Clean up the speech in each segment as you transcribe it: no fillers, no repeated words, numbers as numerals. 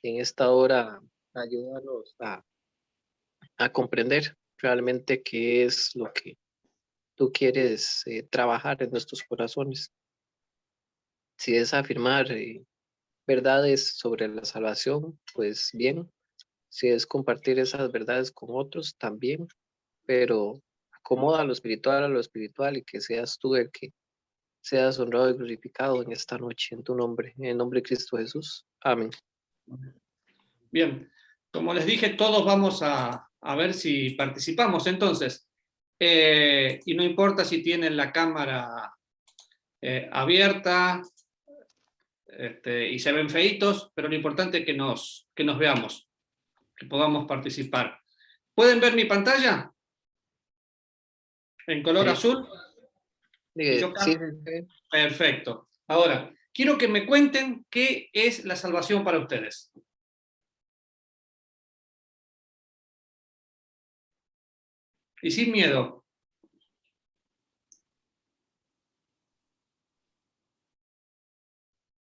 en esta hora ayúdanos a comprender realmente qué es lo que tú quieres trabajar en nuestros corazones. Si es afirmar verdades sobre la salvación, pues bien. Si es compartir esas verdades con otros, también. Pero acomoda lo espiritual y que seas tú el que seas honrado y glorificado en esta noche, en tu nombre, en el nombre de Cristo Jesús. Amén. Bien, como les dije, todos vamos a ver si participamos entonces. Y no importa si tienen la cámara abierta y se ven feitos, pero lo importante es que nos veamos, que podamos participar. ¿Pueden ver mi pantalla? En color azul. ¿Y yo Sí, acá? Perfecto. Ahora, quiero que me cuenten qué es la salvación para ustedes. Y sin miedo.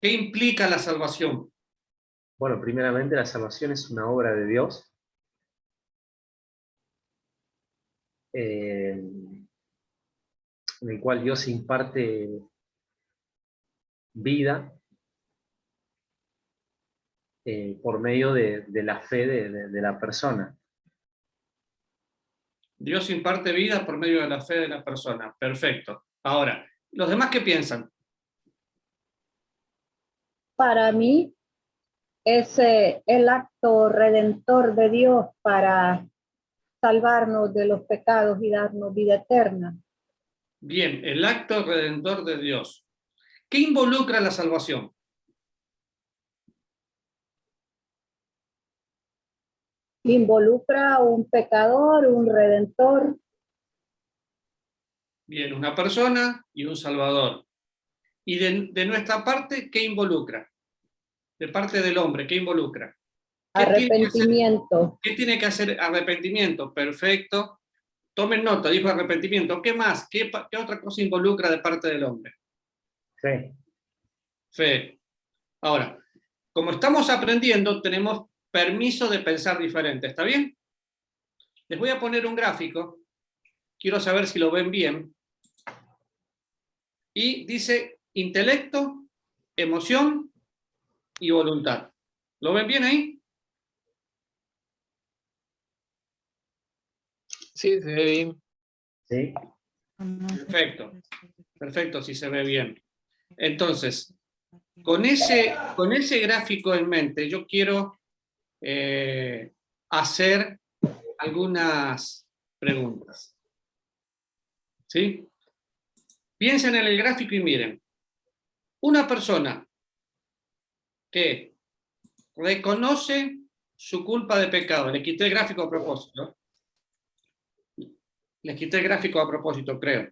¿Qué implica la salvación? Bueno, primeramente la salvación es una obra de Dios en el cual Dios imparte vida por medio de la fe de la persona. Dios imparte vida por medio de la fe de la persona. Perfecto. Ahora, ¿los demás qué piensan? Para mí es el acto redentor de Dios para salvarnos de los pecados y darnos vida eterna. Bien, el acto redentor de Dios. ¿Qué involucra la salvación? Involucra un pecador, un redentor. Bien, una persona y un salvador. ¿Y de nuestra parte qué involucra? De parte del hombre, ¿qué involucra? Arrepentimiento. ¿Qué tiene que hacer? Arrepentimiento, perfecto. Tomen nota, dijo arrepentimiento. ¿Qué más? ¿Qué otra cosa involucra de parte del hombre? Fe. Fe. Ahora, como estamos aprendiendo, tenemos permiso de pensar diferente, ¿está bien? Les voy a poner un gráfico, quiero saber si lo ven bien. Y dice intelecto, emoción y voluntad. ¿Lo ven bien ahí? Sí, se ve bien. ¿Sí? Perfecto, perfecto, si se ve bien. Entonces, con ese gráfico en mente, yo quiero hacer algunas preguntas. ¿Sí? Piensen en el gráfico y miren. Una persona que reconoce su culpa de pecado. Le quité el gráfico a propósito. Les quité el gráfico a propósito, creo.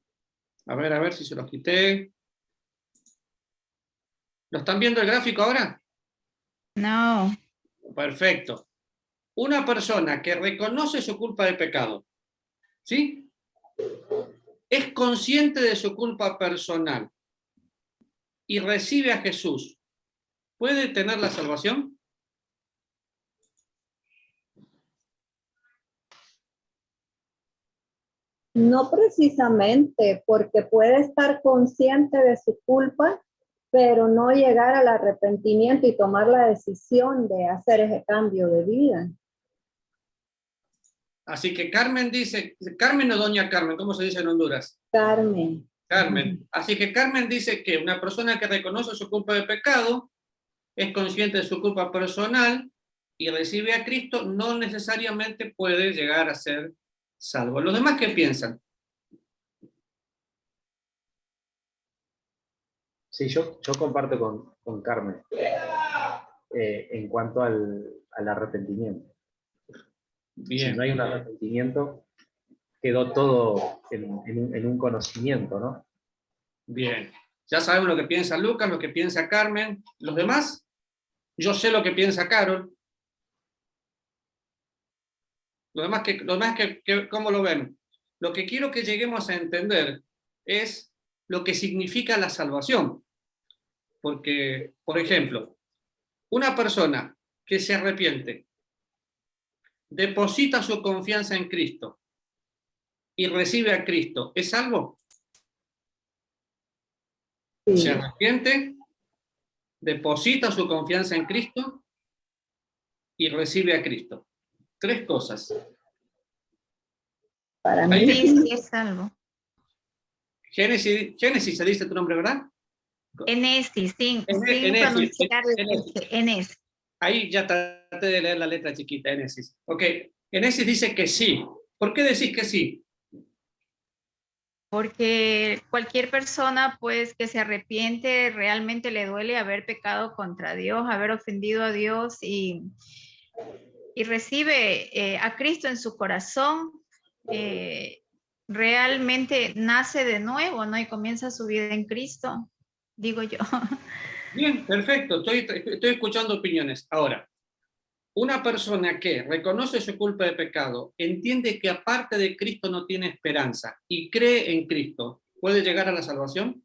A ver si se los quité. ¿Lo están viendo el gráfico ahora? No. Perfecto. Una persona que reconoce su culpa de pecado, ¿sí? Es consciente de su culpa personal y recibe a Jesús. ¿Puede tener la salvación? No precisamente, porque puede estar consciente de su culpa, pero no llegar al arrepentimiento y tomar la decisión de hacer ese cambio de vida. Así que Carmen dice, Carmen o doña Carmen, ¿cómo se dice en Honduras? Carmen. Carmen. Así que Carmen dice que una persona que reconoce su culpa de pecado, es consciente de su culpa personal y recibe a Cristo, no necesariamente puede llegar a ser salvo. ¿Los demás qué piensan? Sí, yo comparto con Carmen en cuanto al arrepentimiento. Bien. Si no hay un arrepentimiento, quedó todo en un conocimiento, ¿no? Bien. Ya sabemos lo que piensa Lucas, lo que piensa Carmen. ¿Los demás? Yo sé lo que piensa Carol. Los demás ¿cómo lo ven? Lo que quiero que lleguemos a entender es lo que significa la salvación. Porque, por ejemplo, una persona que se arrepiente, deposita su confianza en Cristo y recibe a Cristo, ¿es salvo? Sí. Se arrepiente, deposita su confianza en Cristo y recibe a Cristo. 3 cosas. Para Ahí mí Sí, sí. sí es salvo. Génesis, se dice tu nombre, ¿verdad? Enesis, sin Enesis, pronunciar Enesis. Enes. Ahí ya traté de leer la letra chiquita, Enesis. Ok, Enesis dice que sí. ¿Por qué decís que sí? Porque cualquier persona pues que se arrepiente realmente le duele haber pecado contra Dios, haber ofendido a Dios y recibe a Cristo en su corazón, realmente nace de nuevo, ¿no? Y comienza su vida en Cristo, digo yo. Bien, perfecto. Estoy escuchando opiniones. Ahora, una persona que reconoce su culpa de pecado, entiende que aparte de Cristo no tiene esperanza y cree en Cristo, ¿puede llegar a la salvación?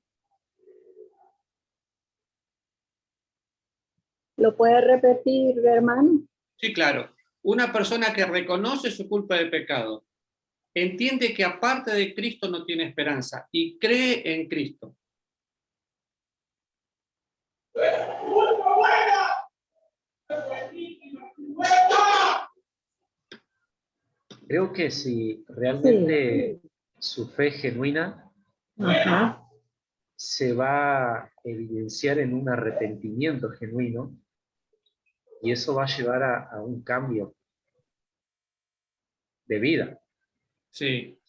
¿Lo puede repetir, hermano? Sí, claro. Una persona que reconoce su culpa de pecado, entiende que aparte de Cristo no tiene esperanza y cree en Cristo. Creo que si realmente su fe es genuina, Ajá. se va a evidenciar en un arrepentimiento genuino y eso va a llevar a un cambio de vida. Sí.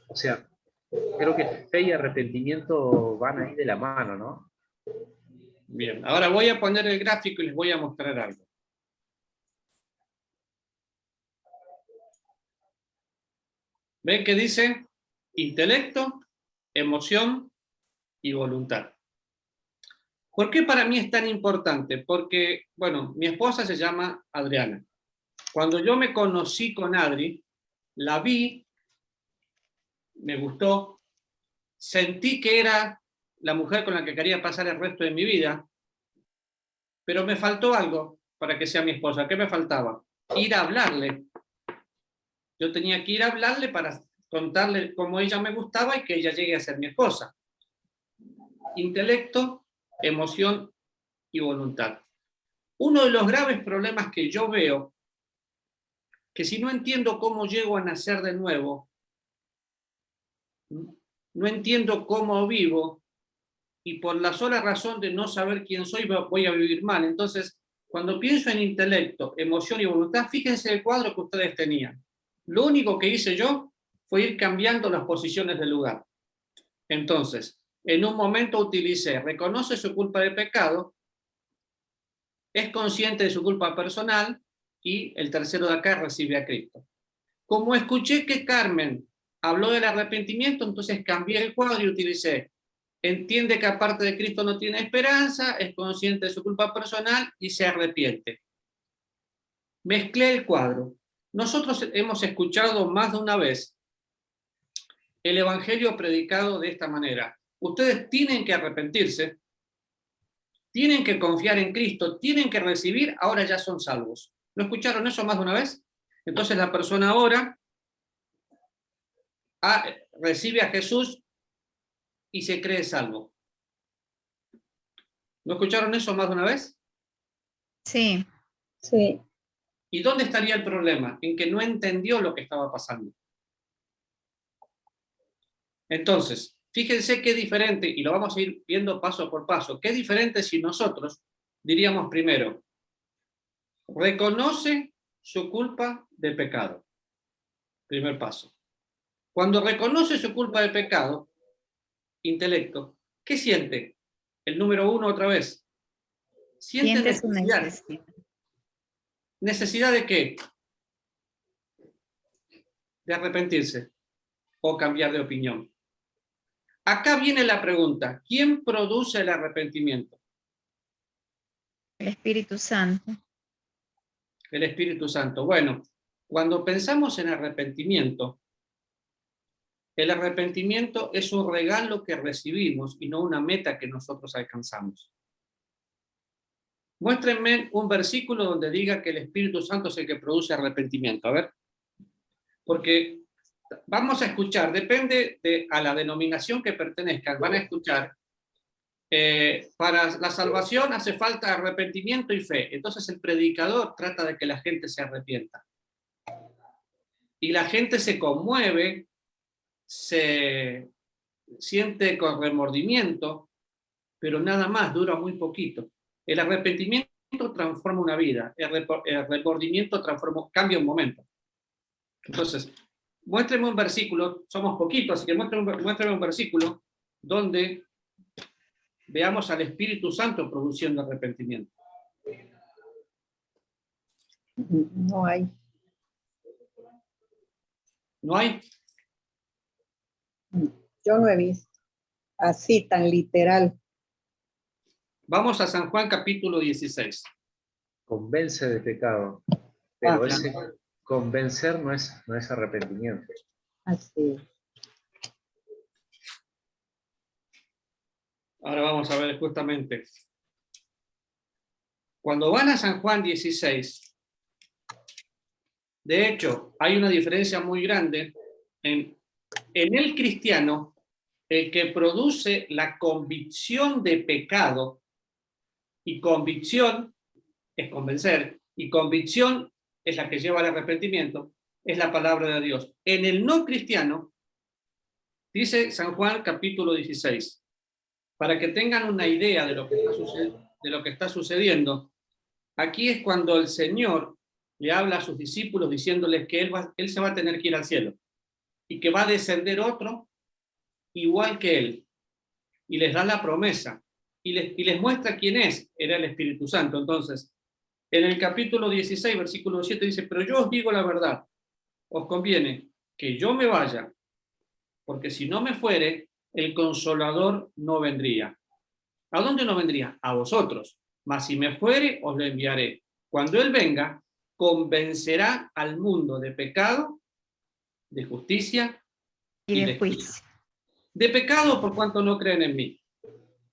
O sea, creo que fe y arrepentimiento van ahí de la mano, ¿no? Bien. Ahora voy a poner el gráfico y les voy a mostrar algo. ¿Ven que dice intelecto, emoción y voluntad? ¿Por qué para mí es tan importante? Porque, bueno, mi esposa se llama Adriana. Cuando yo me conocí con Adri, la vi, me gustó, sentí que era la mujer con la que quería pasar el resto de mi vida, pero me faltó algo para que sea mi esposa. ¿Qué me faltaba? Ir a hablarle. Yo tenía que ir a hablarle para contarle cómo ella me gustaba y que ella llegue a ser mi esposa. Intelecto, emoción y voluntad. Uno de los graves problemas que yo veo, que si no entiendo cómo llego a nacer de nuevo, no entiendo cómo vivo, y por la sola razón de no saber quién soy voy a vivir mal. Entonces, cuando pienso en intelecto, emoción y voluntad, fíjense el cuadro que ustedes tenían. Lo único que hice yo fue ir cambiando las posiciones del lugar. Entonces, en un momento utilicé, reconoce su culpa de pecado, es consciente de su culpa personal, y el tercero de acá recibe a Cristo. Como escuché que Carmen habló del arrepentimiento, entonces cambié el cuadro y utilicé, entiende que aparte de Cristo no tiene esperanza, es consciente de su culpa personal y se arrepiente. Mezclé el cuadro. Nosotros hemos escuchado más de una vez el evangelio predicado de esta manera. Ustedes tienen que arrepentirse, tienen que confiar en Cristo, tienen que recibir, ahora ya son salvos. ¿No escucharon eso más de una vez? Entonces la persona ahora recibe a Jesús y se cree salvo. ¿No escucharon eso más de una vez? Sí. Sí. ¿Y dónde estaría el problema? En que no entendió lo que estaba pasando. Entonces, fíjense qué diferente, y lo vamos a ir viendo paso por paso, qué diferente si nosotros diríamos primero, reconoce su culpa de pecado. Primer paso. Cuando reconoce su culpa de pecado, intelecto, ¿qué siente? El número 1 otra vez. Siente Siente su necesidad. necesidad. ¿Necesidad de qué? De arrepentirse o cambiar de opinión. Acá viene la pregunta, ¿quién produce el arrepentimiento? El Espíritu Santo. El Espíritu Santo. Bueno, cuando pensamos en arrepentimiento, el arrepentimiento es un regalo que recibimos y no una meta que nosotros alcanzamos. Muéstrenme un versículo donde diga que el Espíritu Santo es el que produce arrepentimiento. A ver. Porque vamos a escuchar, depende a la denominación que pertenezcan, van a escuchar, para la salvación hace falta arrepentimiento y fe. Entonces el predicador trata de que la gente se arrepienta. Y la gente se conmueve, se siente con remordimiento, pero nada más, dura muy poquito. El arrepentimiento transforma una vida, el remordimiento cambia un momento. Entonces, muéstreme un versículo, somos poquitos, así que muéstreme un versículo donde veamos al Espíritu Santo produciendo arrepentimiento. No hay. ¿No hay? Yo no he visto. Así, tan literal. Vamos a San Juan capítulo 16. Convence de pecado. Pero Ah. ese convencer no es arrepentimiento. Así. Ahora vamos a ver justamente. Cuando van a San Juan 16, de hecho, hay una diferencia muy grande en el cristiano, el que produce la convicción de pecado, y convicción es convencer, y convicción es la que lleva al arrepentimiento, es la palabra de Dios. En el no cristiano, dice San Juan capítulo 16, para que tengan una idea de lo que está sucediendo, aquí es cuando el Señor le habla a sus discípulos diciéndoles que él se va a tener que ir al cielo y que va a descender otro igual que él, y les da la promesa y les muestra quién era el Espíritu Santo. Entonces, en el capítulo 16, versículo 7 dice, pero yo os digo la verdad, os conviene que yo me vaya, porque si no me fuere, el Consolador no vendría. ¿A dónde no vendría? A vosotros. Mas si me fuere, os lo enviaré. Cuando Él venga, convencerá al mundo de pecado, de justicia Y de juicio. De pecado por cuanto no creen en mí.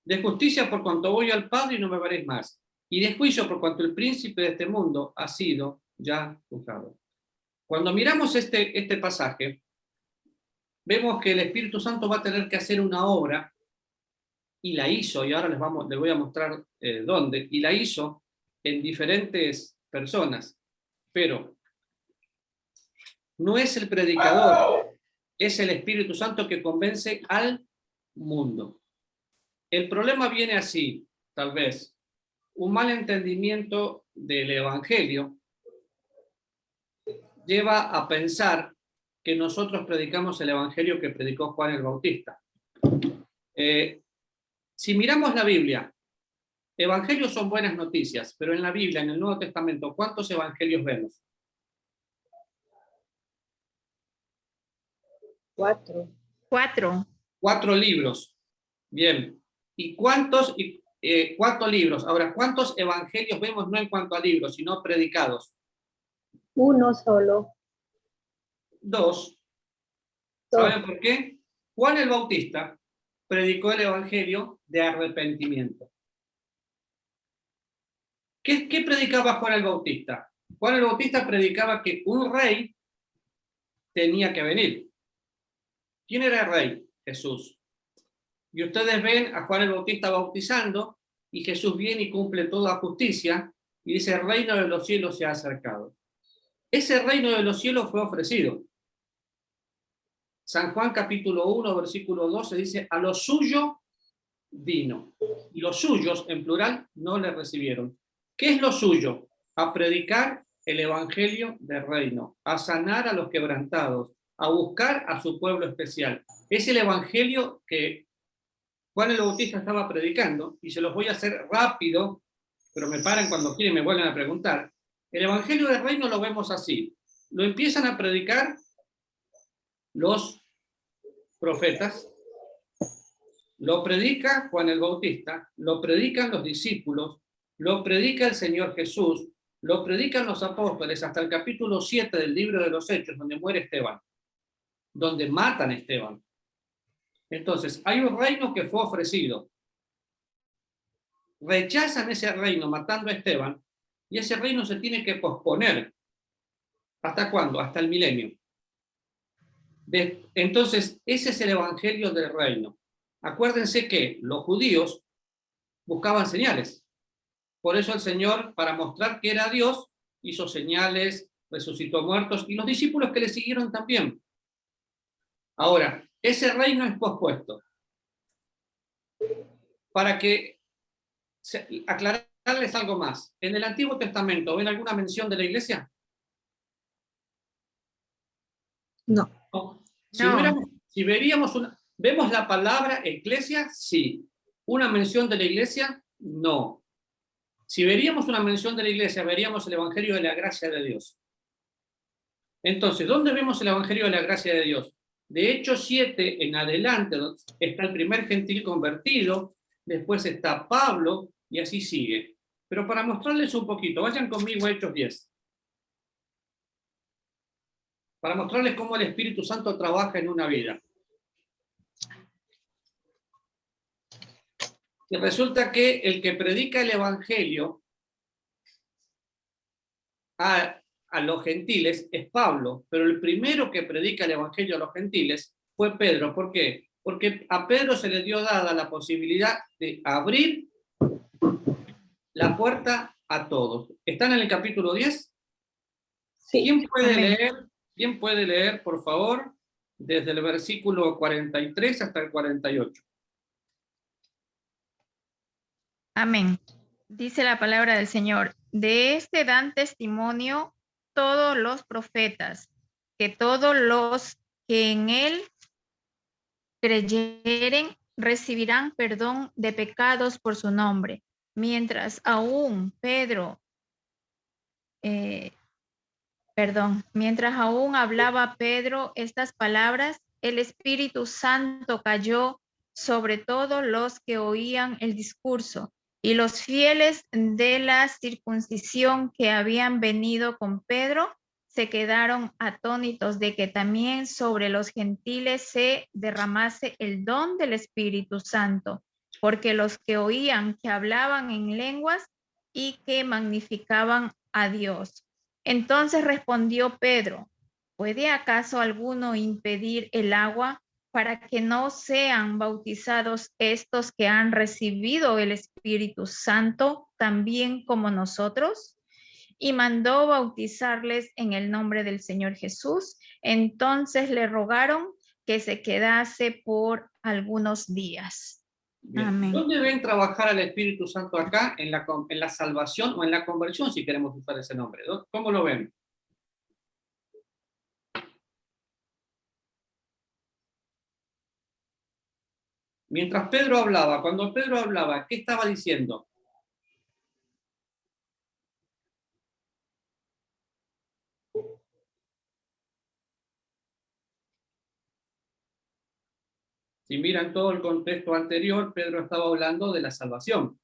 De justicia por cuanto voy al Padre y no me veréis más. Y de juicio por cuanto el príncipe de este mundo ha sido ya juzgado. Cuando miramos este pasaje, vemos que el Espíritu Santo va a tener que hacer una obra, y la hizo, y ahora les voy a mostrar dónde, y la hizo en diferentes personas, pero no es el predicador, es el Espíritu Santo que convence al mundo. El problema viene así, tal vez, un mal entendimiento del Evangelio lleva a pensar que nosotros predicamos el Evangelio que predicó Juan el Bautista. Si miramos la Biblia, evangelios son buenas noticias, pero en la Biblia, en el Nuevo Testamento, ¿cuántos evangelios vemos? 4. 4. 4 libros. Bien. ¿Y cuántos? 4 libros. Ahora, ¿cuántos evangelios vemos no en cuanto a libros, sino predicados? 1 solo. 2. ¿Saben por qué? Juan el Bautista predicó el evangelio de arrepentimiento. ¿Qué predicaba Juan el Bautista? Juan el Bautista predicaba que un rey tenía que venir. ¿Quién era el rey? Jesús. Y ustedes ven a Juan el Bautista bautizando, y Jesús viene y cumple toda justicia, y dice, el reino de los cielos se ha acercado. Ese reino de los cielos fue ofrecido. San Juan capítulo 1, versículo 12 dice, a lo suyo vino, y los suyos, en plural, no le recibieron. ¿Qué es lo suyo? A predicar el evangelio del reino, a sanar a los quebrantados, a buscar a su pueblo especial. Es el evangelio que Juan el Bautista estaba predicando, y se los voy a hacer rápido, pero me paran cuando quieren y me vuelven a preguntar. El evangelio del reino lo vemos así. Lo empiezan a predicar los profetas, lo predica Juan el Bautista, lo predican los discípulos, lo predica el Señor Jesús, lo predican los apóstoles hasta el capítulo 7 del libro de los Hechos, donde muere Esteban, donde matan a Esteban. Entonces, hay un reino que fue ofrecido. rechazan ese reino matando a Esteban, y ese reino se tiene que posponer. ¿Hasta cuándo? Hasta el milenio. Entonces, ese es el evangelio del reino. Acuérdense que los judíos buscaban señales. Por eso el Señor, para mostrar que era Dios, hizo señales, resucitó muertos, y los discípulos que le siguieron también. Ahora, ese reino es pospuesto. Para que aclararles algo más. ¿En el Antiguo Testamento ven alguna mención de la iglesia? No. No. No. Si veríamos ¿vemos la palabra iglesia? Sí. ¿Una mención de la iglesia? No. Si veríamos una mención de la iglesia, veríamos el Evangelio de la gracia de Dios. Entonces, ¿dónde vemos el Evangelio de la gracia de Dios? De Hechos 7 en adelante está el primer gentil convertido, después está Pablo, y así sigue. Pero para mostrarles un poquito, vayan conmigo a Hechos 10. Para mostrarles cómo el Espíritu Santo trabaja en una vida. Y resulta que el que predica el Evangelio a los gentiles es Pablo, pero el primero que predica el Evangelio a los gentiles fue Pedro. ¿Por qué? Porque a Pedro se le dio dada la posibilidad de abrir la puerta a todos. ¿Están en el capítulo 10? Sí. ¿Quién puede leer, por favor, desde el versículo 43 hasta el 48? Amén. Dice la palabra del Señor. De este dan testimonio todos los profetas, que todos los que en él creyeren recibirán perdón de pecados por su nombre. Mientras aún hablaba Pedro estas palabras, el Espíritu Santo cayó sobre todos los que oían el discurso, y los fieles de la circuncisión que habían venido con Pedro se quedaron atónitos de que también sobre los gentiles se derramase el don del Espíritu Santo, porque los que oían que hablaban en lenguas y que magnificaban a Dios. Entonces respondió Pedro: ¿puede acaso alguno impedir el agua para que no sean bautizados estos que han recibido el Espíritu Santo también como nosotros? Y mandó bautizarles en el nombre del Señor Jesús. Entonces le rogaron que se quedase por algunos días. Bien. Amén. ¿Dónde ven trabajar al Espíritu Santo acá? ¿En la salvación o en la conversión, si queremos usar ese nombre? ¿Cómo lo ven? Mientras Pedro hablaba, cuando Pedro hablaba, ¿qué estaba diciendo? Si miran todo el contexto anterior, Pedro estaba hablando de la salvación.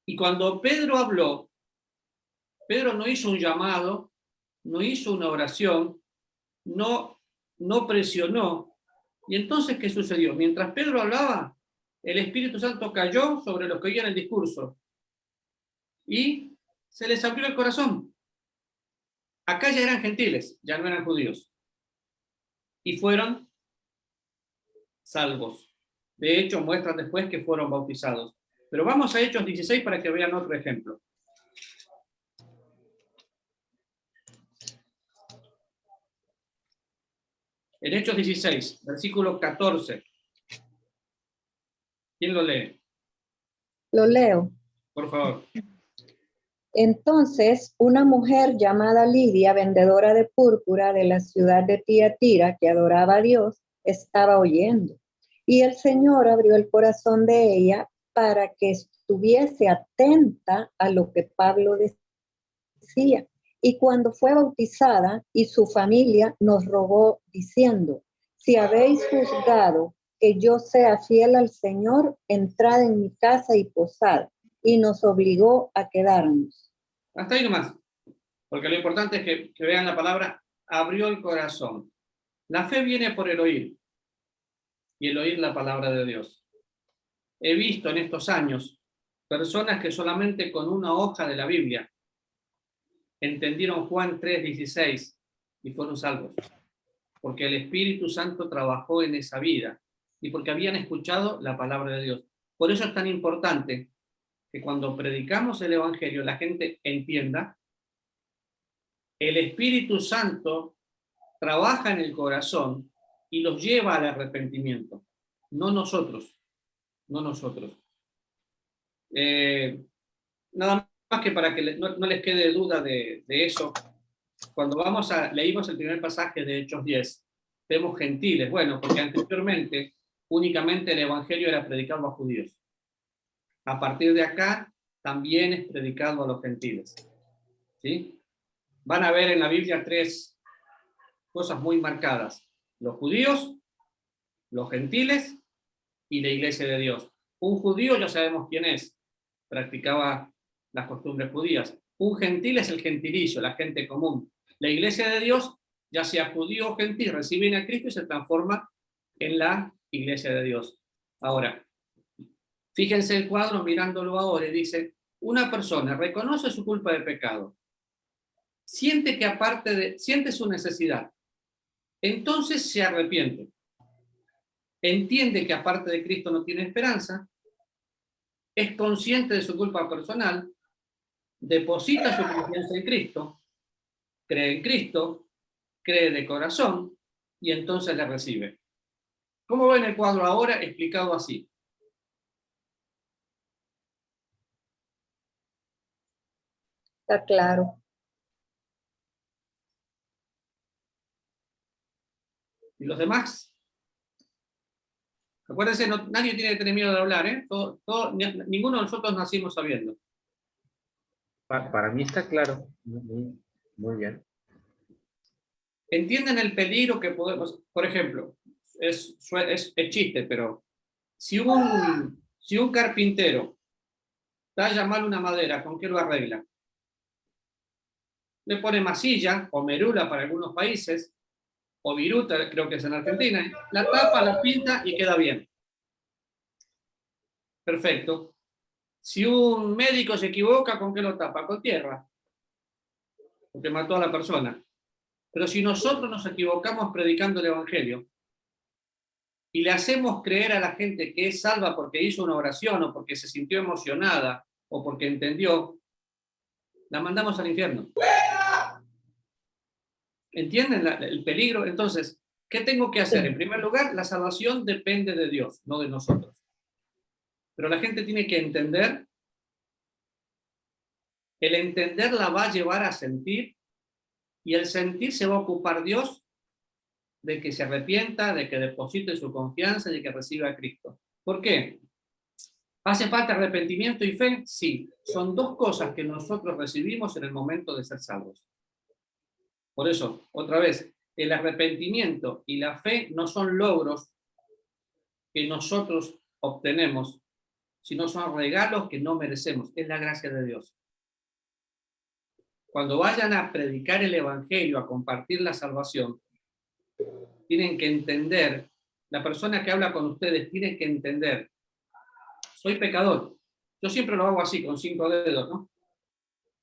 Y cuando Pedro habló, Pedro no hizo un llamado, no hizo una oración, no presionó. Y entonces, ¿qué sucedió? Mientras Pedro hablaba, el Espíritu Santo cayó sobre los que oían el discurso y se les abrió el corazón. Acá ya eran gentiles, ya no eran judíos. Y fueron salvos. De hecho, muestran después que fueron bautizados. Pero vamos a Hechos 16 para que vean otro ejemplo. En Hechos 16, versículo 14. ¿Quién lo lee? Lo leo. Por favor. Entonces, una mujer llamada Lidia, vendedora de púrpura de la ciudad de Tiatira, que adoraba a Dios, estaba oyendo. Y el Señor abrió el corazón de ella para que estuviese atenta a lo que Pablo decía. Y cuando fue bautizada y su familia nos rogó diciendo: si habéis juzgado que yo sea fiel al Señor, entrad en mi casa y posad. Y nos obligó a quedarnos. Hasta ahí nomás, porque lo importante es que vean la palabra abrió el corazón. La fe viene por el oír, y el oír la palabra de Dios. He visto en estos años personas que solamente con una hoja de la Biblia entendieron Juan 3:16 y fueron salvos, porque el Espíritu Santo trabajó en esa vida y porque habían escuchado la palabra de Dios. Por eso es tan importante que cuando predicamos el Evangelio la gente entienda. El Espíritu Santo trabaja en el corazón y los lleva al arrepentimiento, no nosotros, no nosotros. Nada más que para que no les quede duda de eso, cuando leímos el primer pasaje de Hechos 10, vemos gentiles, bueno, porque anteriormente únicamente el Evangelio era predicado a judíos. A partir de acá también es predicado a los gentiles, ¿sí? Van a ver en la Biblia 3 cosas muy marcadas: los judíos, los gentiles y la iglesia de Dios. Un judío ya sabemos quién es, practicaba las costumbres judías. Un gentil es el gentilicio, la gente común. La iglesia de Dios, ya sea judío o gentil, reciben a Cristo y se transforma en la iglesia de Dios. Ahora, fíjense el cuadro mirándolo ahora y dice: una persona reconoce su culpa de pecado, siente su necesidad, entonces se arrepiente, entiende que aparte de Cristo no tiene esperanza, es consciente de su culpa personal, deposita su confianza en Cristo, cree en Cristo, cree de corazón y entonces la recibe. ¿Cómo ven el cuadro ahora explicado así? Está claro. ¿Y los demás? Acuérdense, nadie tiene que tener miedo de hablar, ¿eh? Ninguno de nosotros nacimos sabiendo. Para mí está claro. Muy bien. ¿Entienden el peligro que podemos? Por ejemplo, es chiste, pero si un carpintero talla mal una madera, ¿con qué lo arregla? Le pone masilla o merula para algunos países, o viruta, creo que es en Argentina, la tapa, la pinta y queda bien. Perfecto. Si un médico se equivoca, ¿con qué lo tapa? Con tierra, porque mató a la persona. Pero si nosotros nos equivocamos predicando el Evangelio y le hacemos creer a la gente que es salva porque hizo una oración o porque se sintió emocionada o porque entendió, la mandamos al infierno. ¿Entienden el peligro? Entonces, ¿qué tengo que hacer? En primer lugar, la salvación depende de Dios, no de nosotros. Pero la gente tiene que entender. El entender la va a llevar a sentir, y el sentir se va a ocupar Dios de que se arrepienta, de que deposite su confianza y de que reciba a Cristo. ¿Por qué? ¿Hace falta arrepentimiento y fe? Sí. Son dos cosas que nosotros recibimos en el momento de ser salvos. Por eso, otra vez, el arrepentimiento y la fe no son logros que nosotros obtenemos, sino son regalos que no merecemos. Es la gracia de Dios. Cuando vayan a predicar el Evangelio, a compartir la salvación, tienen que entender, la persona que habla con ustedes tiene que entender: soy pecador. Yo siempre lo hago así, con 5 dedos, ¿no?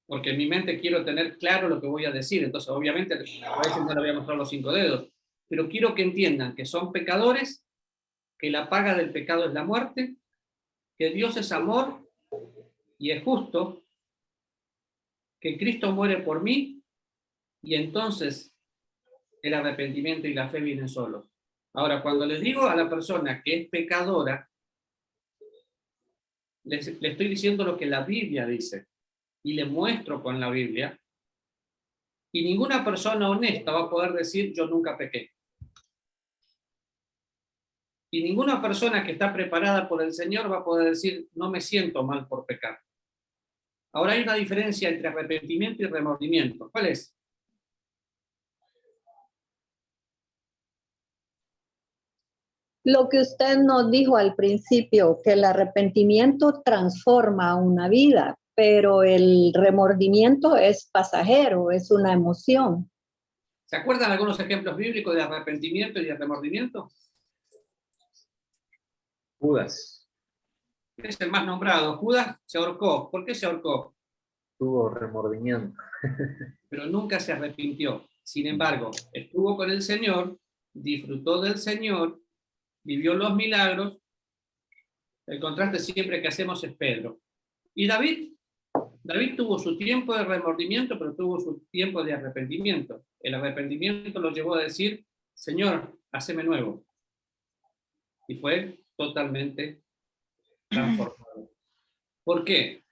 Porque en mi mente quiero tener claro lo que voy a decir, entonces obviamente a veces no le voy a mostrar los 5 dedos, pero quiero que entiendan que son pecadores, que la paga del pecado es la muerte, que Dios es amor y es justo, que Cristo muere por mí, y entonces el arrepentimiento y la fe vienen solos. Ahora, cuando les digo a la persona que es pecadora, le estoy diciendo lo que la Biblia dice, y le muestro con la Biblia, y ninguna persona honesta va a poder decir: yo nunca pequé. Y ninguna persona que está preparada por el Señor va a poder decir: no me siento mal por pecar. Ahora hay una diferencia entre arrepentimiento y remordimiento. ¿Cuál es? Lo que usted nos dijo al principio, que el arrepentimiento transforma una vida, pero el remordimiento es pasajero, es una emoción. ¿Se acuerdan algunos ejemplos bíblicos de arrepentimiento y de remordimiento? Judas. Es el más nombrado. Judas se ahorcó. ¿Por qué se ahorcó? Tuvo remordimiento. Pero nunca se arrepintió. Sin embargo, estuvo con el Señor, disfrutó del Señor, vivió los milagros. El contraste siempre que hacemos es Pedro. ¿Y David? David tuvo su tiempo de remordimiento, pero tuvo su tiempo de arrepentimiento. El arrepentimiento lo llevó a decir, Señor, haceme nuevo. Y fue totalmente transformado. ¿Por qué?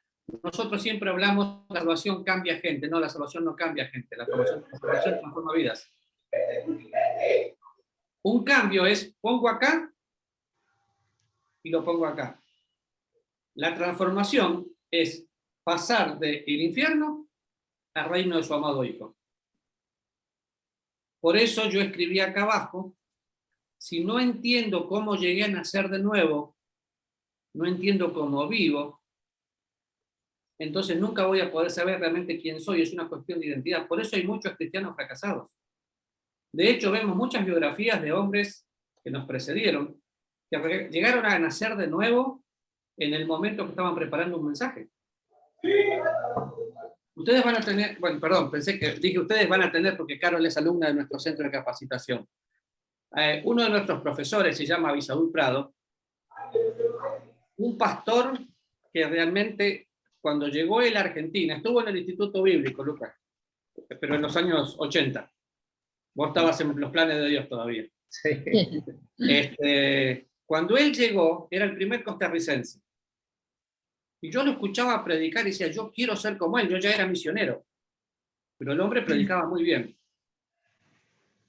Nosotros siempre hablamos, la salvación cambia gente. No, la salvación no cambia gente. La salvación transforma vidas. Un cambio es, pongo acá y lo pongo acá. La transformación es pasar del infierno al reino de su amado Hijo. Por eso yo escribí acá abajo, si no entiendo cómo llegué a nacer de nuevo, no entiendo cómo vivo, entonces nunca voy a poder saber realmente quién soy, es una cuestión de identidad. Por eso hay muchos cristianos fracasados. De hecho, vemos muchas biografías de hombres que nos precedieron, que llegaron a nacer de nuevo en el momento que estaban preparando un mensaje. Ustedes van a tener, bueno, perdón, pensé que dije ustedes van a tener porque Carol es alumna de nuestro centro de capacitación. Uno de nuestros profesores se llama Abisaúl Prado, un pastor que realmente cuando llegó él a Argentina, estuvo en el Instituto Bíblico, Lucas, pero en los años 80. Vos estabas en los planes de Dios todavía. Sí. Cuando él llegó, era el primer costarricense. Y yo lo escuchaba predicar y decía, yo quiero ser como él, yo ya era misionero. Pero el hombre predicaba muy bien.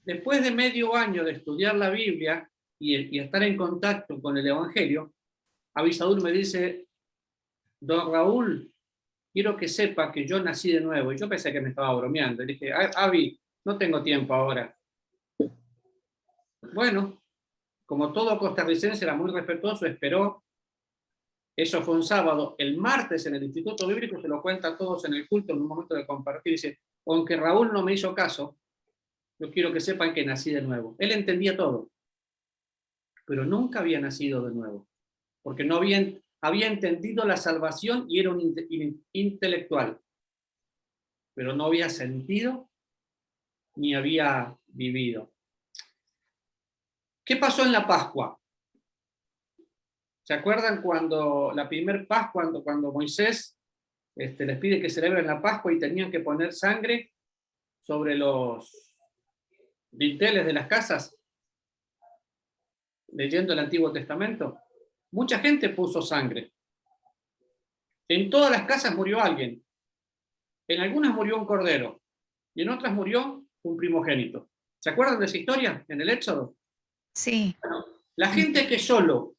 Después de medio año de estudiar la Biblia y estar en contacto con el Evangelio, Abisaúl me dice, don Raúl, quiero que sepa que yo nací de nuevo. Y yo pensé que me estaba bromeando. Le dije, Abi, no tengo tiempo ahora. Bueno, como todo costarricense era muy respetuoso, esperó. Eso fue un sábado. El martes en el Instituto Bíblico se lo cuenta a todos en el culto en un momento de compartir. Dice, aunque Raúl no me hizo caso, yo quiero que sepan que nací de nuevo. Él entendía todo, pero nunca había nacido de nuevo, porque no había entendido la salvación y era un intelectual, pero no había sentido ni había vivido. ¿Qué pasó en la Pascua? ¿Se acuerdan cuando la primer Pascua, cuando Moisés les pide que celebren la Pascua y tenían que poner sangre sobre los dinteles de las casas? Leyendo el Antiguo Testamento, mucha gente puso sangre. En todas las casas murió alguien. En algunas murió un cordero y en otras murió un primogénito. ¿Se acuerdan de esa historia en el Éxodo? Sí. Bueno, la gente que solo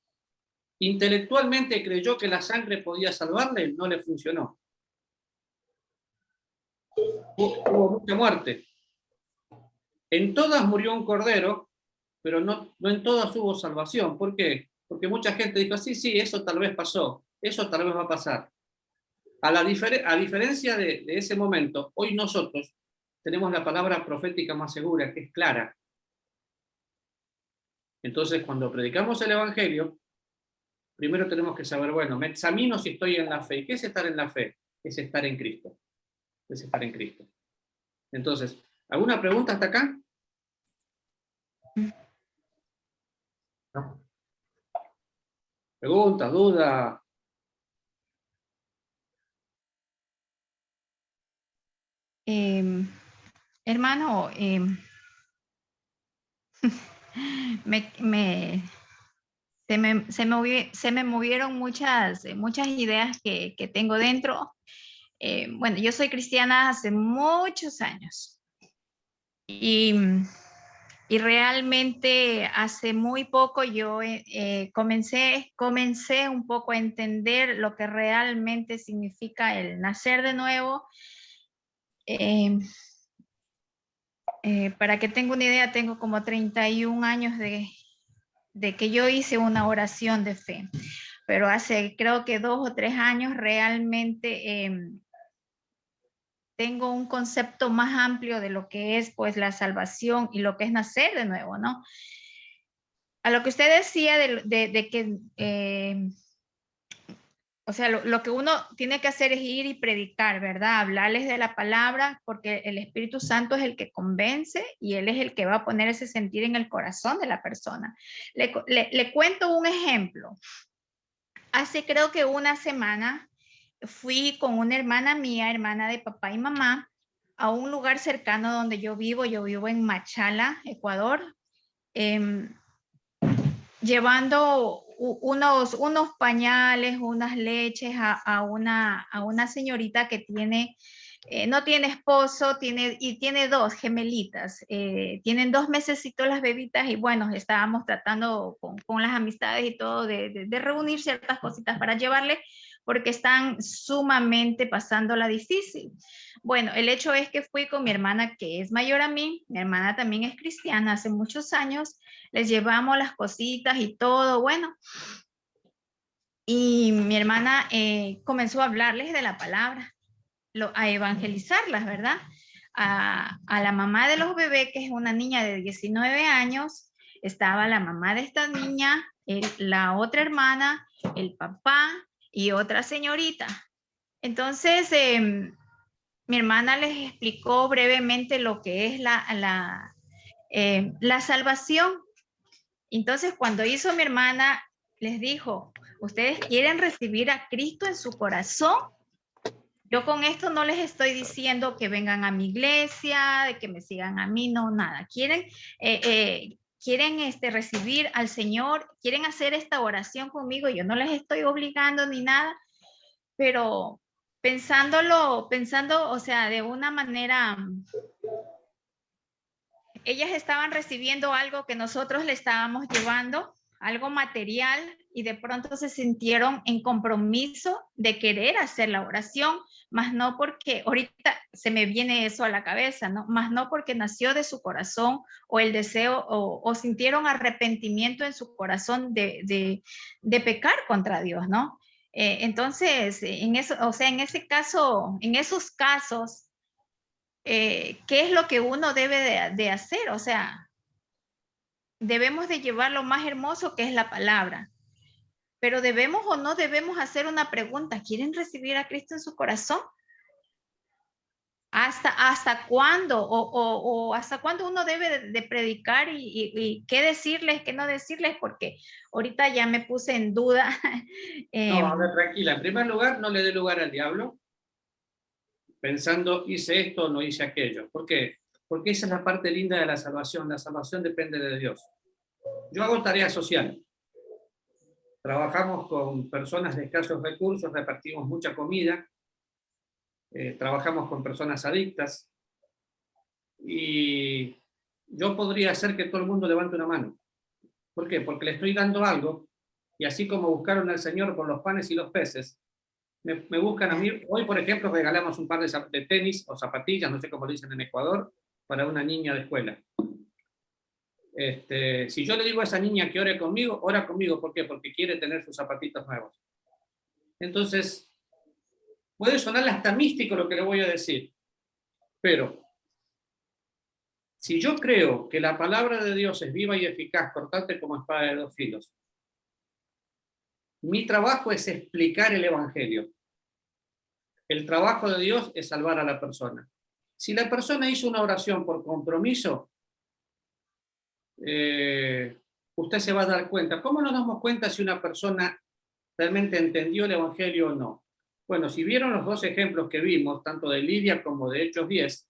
intelectualmente creyó que la sangre podía salvarle, no le funcionó. Hubo mucha muerte. En todas murió un cordero, pero no en todas hubo salvación. ¿Por qué? Porque mucha gente dijo, sí, eso tal vez pasó, eso tal vez va a pasar. A diferencia de ese momento, hoy nosotros tenemos la palabra profética más segura, que es clara. Entonces, cuando predicamos el Evangelio, primero tenemos que saber, bueno, me examino si estoy en la fe. ¿Y qué es estar en la fe? Es estar en Cristo. Es estar en Cristo. Entonces, ¿alguna pregunta hasta acá? No. Pregunta, duda. Hermano, se me movieron muchas ideas que tengo dentro. Bueno, yo soy cristiana hace muchos años y realmente hace muy poco yo comencé un poco a entender lo que realmente significa el nacer de nuevo. Para que tenga una idea, tengo como 31 años de que yo hice una oración de fe, pero hace creo que 2 o 3 años realmente tengo un concepto más amplio de lo que es pues la salvación y lo que es nacer de nuevo, ¿no? A lo que usted decía de que o sea, lo que uno tiene que hacer es ir y predicar, ¿verdad? Hablarles de la palabra, porque el Espíritu Santo es el que convence y Él es el que va a poner ese sentir en el corazón de la persona. Le cuento un ejemplo. Hace creo que una semana fui con una hermana mía, hermana de papá y mamá, a un lugar cercano donde yo vivo en Machala, Ecuador, llevando unos pañales, unas leches a una señorita que tiene, no tiene esposo, tiene dos gemelitas, tienen 2 mesecitos las bebitas y bueno, estábamos tratando con las amistades y todo de reunir ciertas cositas para llevarle porque están sumamente pasándola difícil. Bueno, el hecho es que fui con mi hermana que es mayor a mí, mi hermana también es cristiana hace muchos años, les llevamos las cositas y todo, bueno. Y mi hermana comenzó a hablarles de la palabra, a evangelizarlas, ¿verdad? A la mamá de los bebés, que es una niña de 19 años, estaba la mamá de esta niña, la otra hermana, el papá y otra señorita. Entonces, mi hermana les explicó brevemente lo que es la salvación. Entonces, cuando hizo mi hermana, les dijo, ¿ustedes quieren recibir a Cristo en su corazón? Yo con esto no les estoy diciendo que vengan a mi iglesia, de que me sigan a mí, no, nada. Quieren recibir al Señor, quieren hacer esta oración conmigo, yo no les estoy obligando ni nada, pero pensando, o sea, de una manera, ellas estaban recibiendo algo que nosotros le estábamos llevando, algo material, y de pronto se sintieron en compromiso de querer hacer la oración, más no porque, ahorita se me viene eso a la cabeza, ¿no? Más no porque nació de su corazón o el deseo, o sintieron arrepentimiento en su corazón de pecar contra Dios, ¿no? Entonces, en eso, o sea, en ese caso, en esos casos, ¿qué es lo que uno debe de hacer? O sea, debemos de llevar lo más hermoso que es la palabra, pero debemos o no debemos hacer una pregunta: ¿quieren recibir a Cristo en su corazón? ¿Hasta cuándo? O ¿hasta cuándo uno debe de predicar y qué decirles, qué no decirles? Porque ahorita ya me puse en duda. No, a ver, tranquila. En primer lugar, no le dé lugar al diablo pensando, hice esto o no hice aquello. ¿Por qué? Porque esa es la parte linda de la salvación. La salvación depende de Dios. Yo hago tarea social. Trabajamos con personas de escasos recursos, repartimos mucha comida, trabajamos con personas adictas, y yo podría hacer que todo el mundo levante una mano. ¿Por qué? Porque le estoy dando algo, y así como buscaron al Señor con los panes y los peces, me buscan a mí. Hoy, por ejemplo, regalamos un par de tenis o zapatillas, no sé cómo lo dicen en Ecuador, para una niña de escuela. Si yo le digo a esa niña que ore conmigo, ora conmigo. ¿Por qué? Porque quiere tener sus zapatitos nuevos. Entonces, puede sonar hasta místico lo que le voy a decir, pero si yo creo que la palabra de Dios es viva y eficaz, cortante como espada de 2 filos, mi trabajo es explicar el Evangelio. El trabajo de Dios es salvar a la persona. Si la persona hizo una oración por compromiso, usted se va a dar cuenta. ¿Cómo nos damos cuenta si una persona realmente entendió el Evangelio o no? Bueno, si vieron los 2 ejemplos que vimos, tanto de Lidia como de Hechos 10,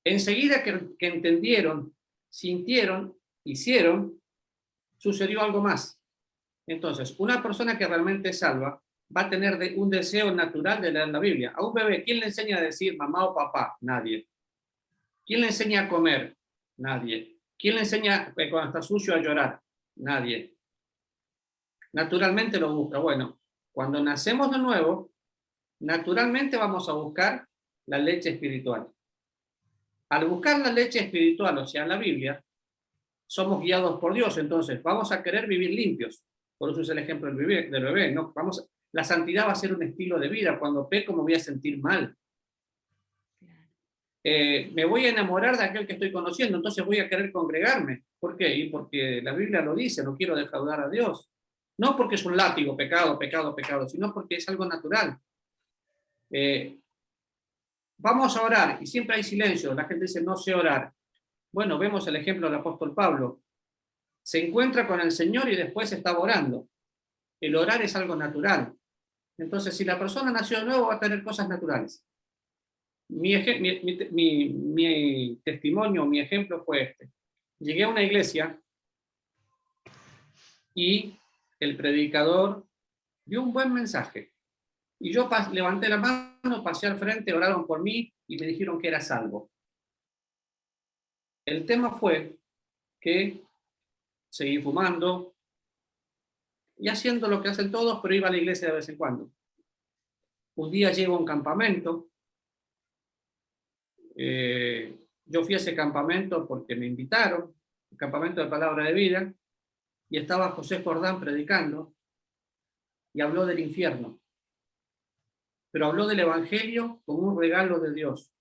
enseguida que entendieron, sintieron, hicieron, sucedió algo más. Entonces, una persona que realmente es salva va a tener un deseo natural de leer la Biblia. A un bebé, ¿quién le enseña a decir mamá o papá? Nadie. ¿Quién le enseña a comer? Nadie. ¿Quién le enseña cuando está sucio a llorar? Nadie. Naturalmente lo busca. Bueno, cuando nacemos de nuevo, naturalmente vamos a buscar la leche espiritual. Al buscar la leche espiritual, o sea, la Biblia, somos guiados por Dios. Entonces vamos a querer vivir limpios. Por eso es el ejemplo del bebé, ¿no? La santidad va a ser un estilo de vida. Cuando peco me voy a sentir mal. Me voy a enamorar de aquel que estoy conociendo, entonces voy a querer congregarme. ¿Por qué? Y porque la Biblia lo dice, no quiero defraudar a Dios. No porque es un látigo, pecado, sino porque es algo natural. Vamos a orar, y siempre hay silencio. La gente dice, no sé orar. Bueno, vemos el ejemplo del apóstol Pablo. Se encuentra con el Señor y después estaba orando. El orar es algo natural. Entonces, si la persona nació de nuevo, va a tener cosas naturales. Mi testimonio, mi ejemplo fue este. Llegué a una iglesia y el predicador dio un buen mensaje. Y yo levanté la mano, pasé al frente, oraron por mí y me dijeron que era salvo. El tema fue que seguí fumando y haciendo lo que hacen todos, pero iba a la iglesia de vez en cuando. Un día llego a un campamento. Yo fui a ese campamento porque me invitaron, el campamento de Palabra de Vida, y estaba José Jordán predicando y habló del infierno. Pero habló del Evangelio como un regalo de Dios.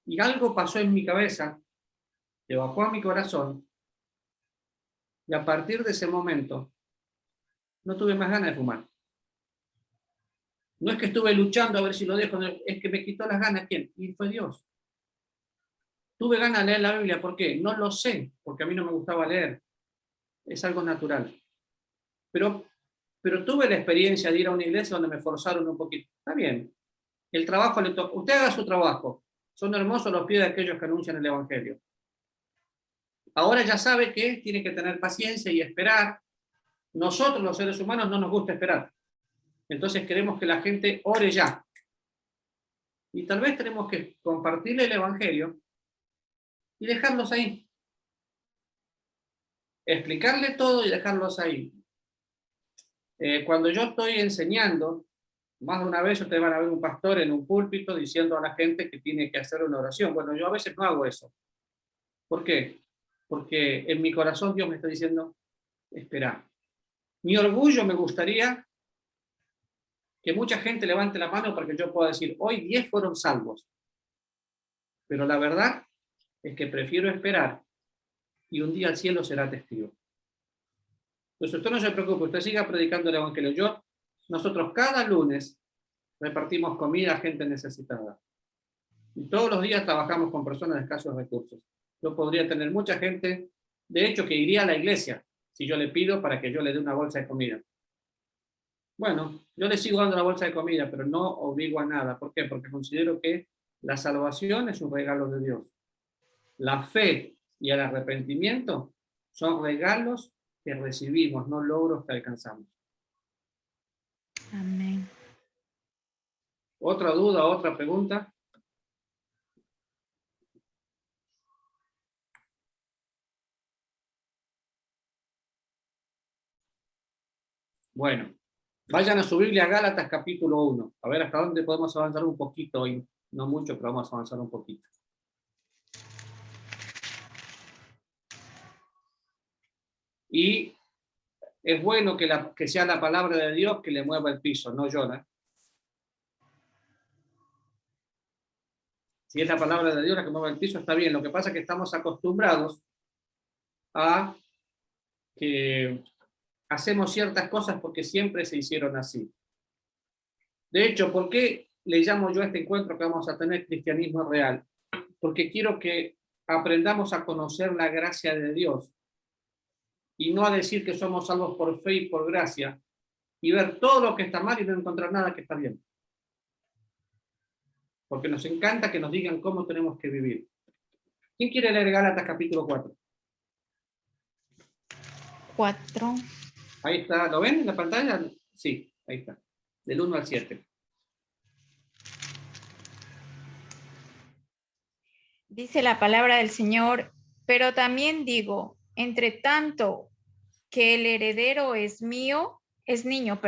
Y algo pasó en mi cabeza, que bajó a mi corazón, y a partir de ese momento no tuve más ganas de fumar. No es que estuve luchando a ver si lo dejo, es que me quitó las ganas. ¿Quién? Y fue Dios. Tuve ganas de leer la Biblia, ¿por qué? No lo sé, porque a mí no me gustaba leer. Es algo natural. Pero tuve la experiencia de ir a una iglesia donde me forzaron un poquito. Está bien. El trabajo le toca. Usted haga su trabajo. Son hermosos los pies de aquellos que anuncian el Evangelio. Ahora ya sabe que tiene que tener paciencia y esperar. Nosotros, los seres humanos, no nos gusta esperar. Entonces queremos que la gente ore ya. Y tal vez tenemos que compartirle el Evangelio y dejarlos ahí. Explicarle todo y dejarlos ahí. Cuando yo estoy enseñando, más de una vez ustedes van a ver un pastor en un púlpito diciendo a la gente que tiene que hacer una oración. Bueno, yo a veces no hago eso. ¿Por qué? Porque en mi corazón Dios me está diciendo, espera. Mi orgullo me gustaría que mucha gente levante la mano para que yo pueda decir, hoy 10 fueron salvos. Pero la verdad es que prefiero esperar y un día el cielo será testigo. Pues usted no se preocupe, usted siga predicando el Evangelio. Nosotros cada lunes repartimos comida a gente necesitada. Y todos los días trabajamos con personas de escasos recursos. Yo podría tener mucha gente, de hecho, que iría a la iglesia si yo le pido para que yo le dé una bolsa de comida. Bueno, yo le sigo dando la bolsa de comida, pero no obligo a nada. ¿Por qué? Porque considero que la salvación es un regalo de Dios. La fe y el arrepentimiento son regalos que recibimos, no logros que alcanzamos. Amén. ¿Otra duda, otra pregunta? Bueno, vayan a su Biblia, Gálatas capítulo 1. A ver hasta dónde podemos avanzar un poquito hoy. No mucho, pero vamos a avanzar un poquito. Y es bueno que sea la palabra de Dios que le mueva el piso, no yo, ¿no? Si es la palabra de Dios la que mueve el piso, está bien. Lo que pasa es que estamos acostumbrados a que hacemos ciertas cosas porque siempre se hicieron así. De hecho, ¿por qué le llamo yo a este encuentro que vamos a tener Cristianismo Real? Porque quiero que aprendamos a conocer la gracia de Dios y no a decir que somos salvos por fe y por gracia y ver todo lo que está mal y no encontrar nada que está bien. Porque nos encanta que nos digan cómo tenemos que vivir. ¿Quién quiere leer Gálatas capítulo 4? 4. Ahí está, ¿lo ven en la pantalla? Sí, ahí está. Del 1 al 7. Dice la palabra del Señor, pero también digo, entre tanto que el heredero es niño, es niño,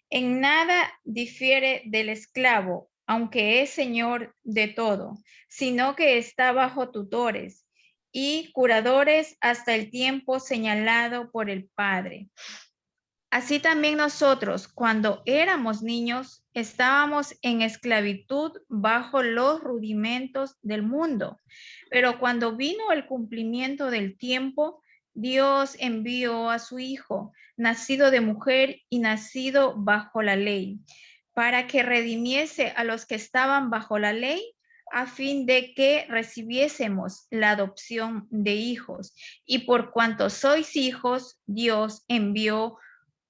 en nada difiere del esclavo, aunque es señor de todo, sino que está bajo tutores y curadores hasta el tiempo señalado por el Padre. Así también nosotros, cuando éramos niños, estábamos en esclavitud bajo los rudimentos del mundo. Pero cuando vino el cumplimiento del tiempo, Dios envió a su Hijo, nacido de mujer y nacido bajo la ley, para que redimiese a los que estaban bajo la ley, a fin de que recibiésemos la adopción de hijos. Y por cuanto sois hijos, Dios envió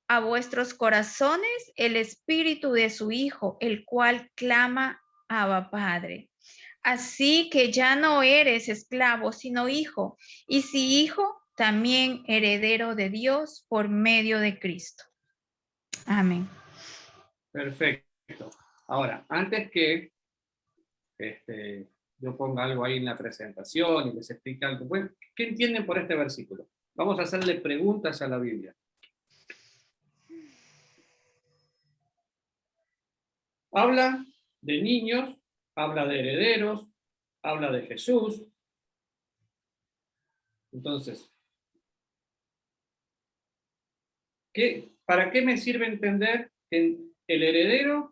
a vuestros corazones el espíritu de su Hijo, el cual clama, Abba Padre. Así que ya no eres esclavo, sino hijo, y si hijo, también heredero de Dios por medio de Cristo. Amén. Perfecto. Ahora, antes que yo ponga algo ahí en la presentación y les explique algo, bueno, ¿qué entienden por este versículo? Vamos a hacerle preguntas a la Biblia. Habla de niños, habla de herederos, habla de Jesús. Entonces, ¿para qué me sirve entender que el heredero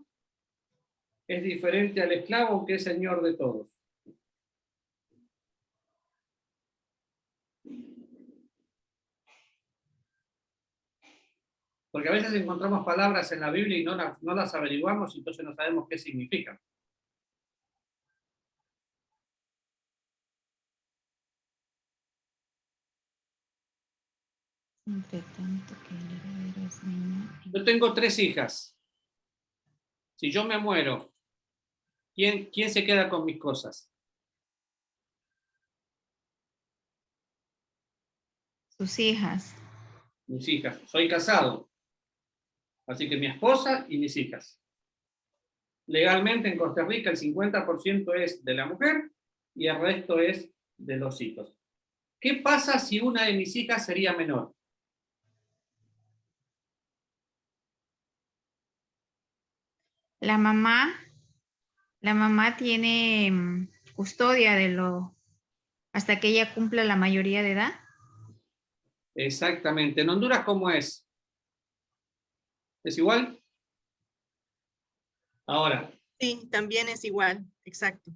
es diferente al esclavo que es señor de todos? Porque a veces encontramos palabras en la Biblia y no las averiguamos y entonces no sabemos qué significan. Entre tanto que el heredero es niño. Yo tengo 3 hijas. Si yo me muero, ¿quién se queda con mis cosas? Sus hijas. Mis hijas. Soy casado. Así que mi esposa y mis hijas. Legalmente en Costa Rica el 50% es de la mujer y el resto es de los hijos. ¿Qué pasa si una de mis hijas sería menor? La mamá tiene custodia de lo hasta que ella cumpla la mayoría de edad. Exactamente. ¿En Honduras cómo es? ¿Es igual? Ahora. Sí, también es igual, exacto.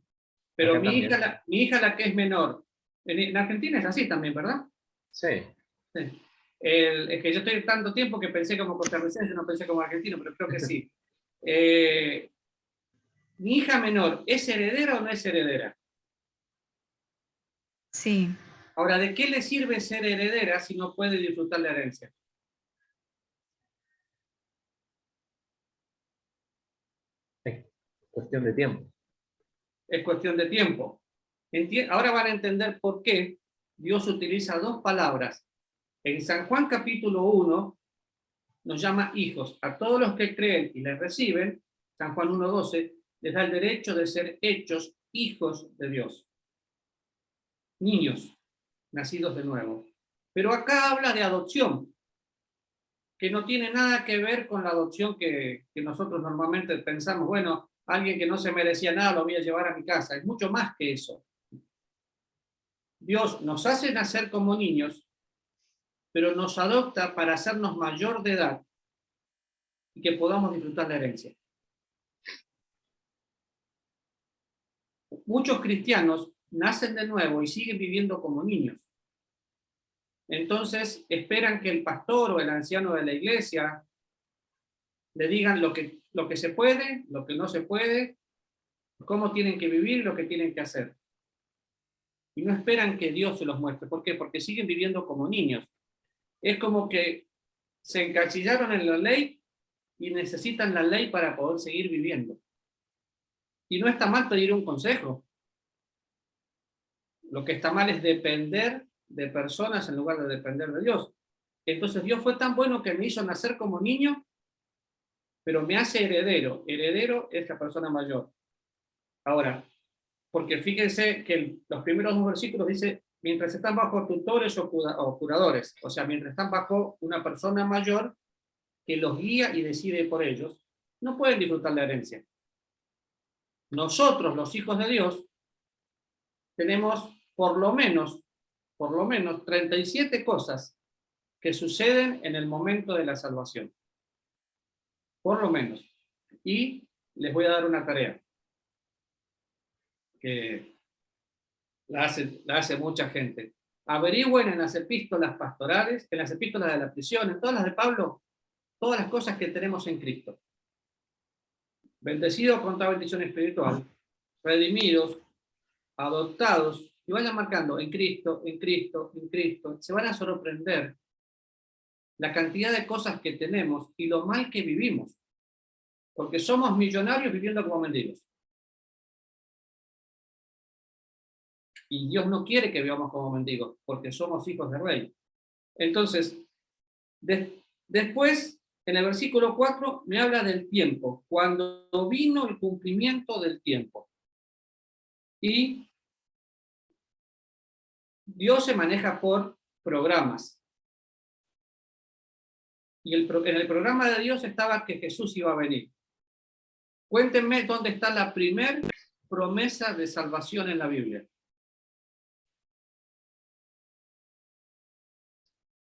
Pero Acá mi también. hija, la que es menor, en Argentina es así también, ¿verdad? Sí. Sí. Es que yo estoy tanto tiempo que pensé como costarricense, no pensé como argentino, pero creo que sí. Mi hija menor, ¿es heredera o no es heredera? Sí. Ahora, ¿de qué le sirve ser heredera si no puede disfrutar la herencia? Es cuestión de tiempo. Es cuestión de tiempo. Ahora van a entender por qué Dios utiliza 2 palabras. En San Juan capítulo 1 nos llama hijos. A todos los que creen y les reciben, San Juan 1:12, les da el derecho de ser hechos hijos de Dios. Niños, nacidos de nuevo. Pero acá habla de adopción, que no tiene nada que ver con la adopción que nosotros normalmente pensamos, bueno, alguien que no se merecía nada lo voy a llevar a mi casa. Es mucho más que eso. Dios nos hace nacer como niños, pero nos adopta para hacernos mayor de edad y que podamos disfrutar la herencia. Muchos cristianos nacen de nuevo y siguen viviendo como niños. Entonces esperan que el pastor o el anciano de la iglesia le digan lo que se puede, lo que no se puede, cómo tienen que vivir y lo que tienen que hacer. Y no esperan que Dios se los muestre. ¿Por qué? Porque siguen viviendo como niños. Es como que se encachillaron en la ley y necesitan la ley para poder seguir viviendo. Y no está mal pedir un consejo. Lo que está mal es depender de personas en lugar de depender de Dios. Entonces Dios fue tan bueno que me hizo nacer como niño, pero me hace heredero. Heredero es la persona mayor. Ahora, porque fíjense que los primeros 2 versículos dice, mientras están bajo tutores o curadores, o sea, mientras están bajo una persona mayor que los guía y decide por ellos, no pueden disfrutar la herencia. Nosotros, los hijos de Dios, tenemos por lo menos 37 cosas que suceden en el momento de la salvación. Por lo menos. Y les voy a dar una tarea que la hace mucha gente. Averigüen en las epístolas pastorales, en las epístolas de la prisión, en todas las de Pablo, todas las cosas que tenemos en Cristo. Bendecidos con toda bendición espiritual, redimidos, adoptados, y vayan marcando en Cristo, en Cristo, en Cristo. Se van a sorprender la cantidad de cosas que tenemos y lo mal que vivimos, porque somos millonarios viviendo como mendigos. Y Dios no quiere que vivamos como mendigos, porque somos hijos de rey. Entonces, después, en el versículo 4, me habla del tiempo, cuando vino el cumplimiento del tiempo. Y Dios se maneja por programas. Y en el programa de Dios estaba que Jesús iba a venir. Cuéntenme dónde está la primera promesa de salvación en la Biblia.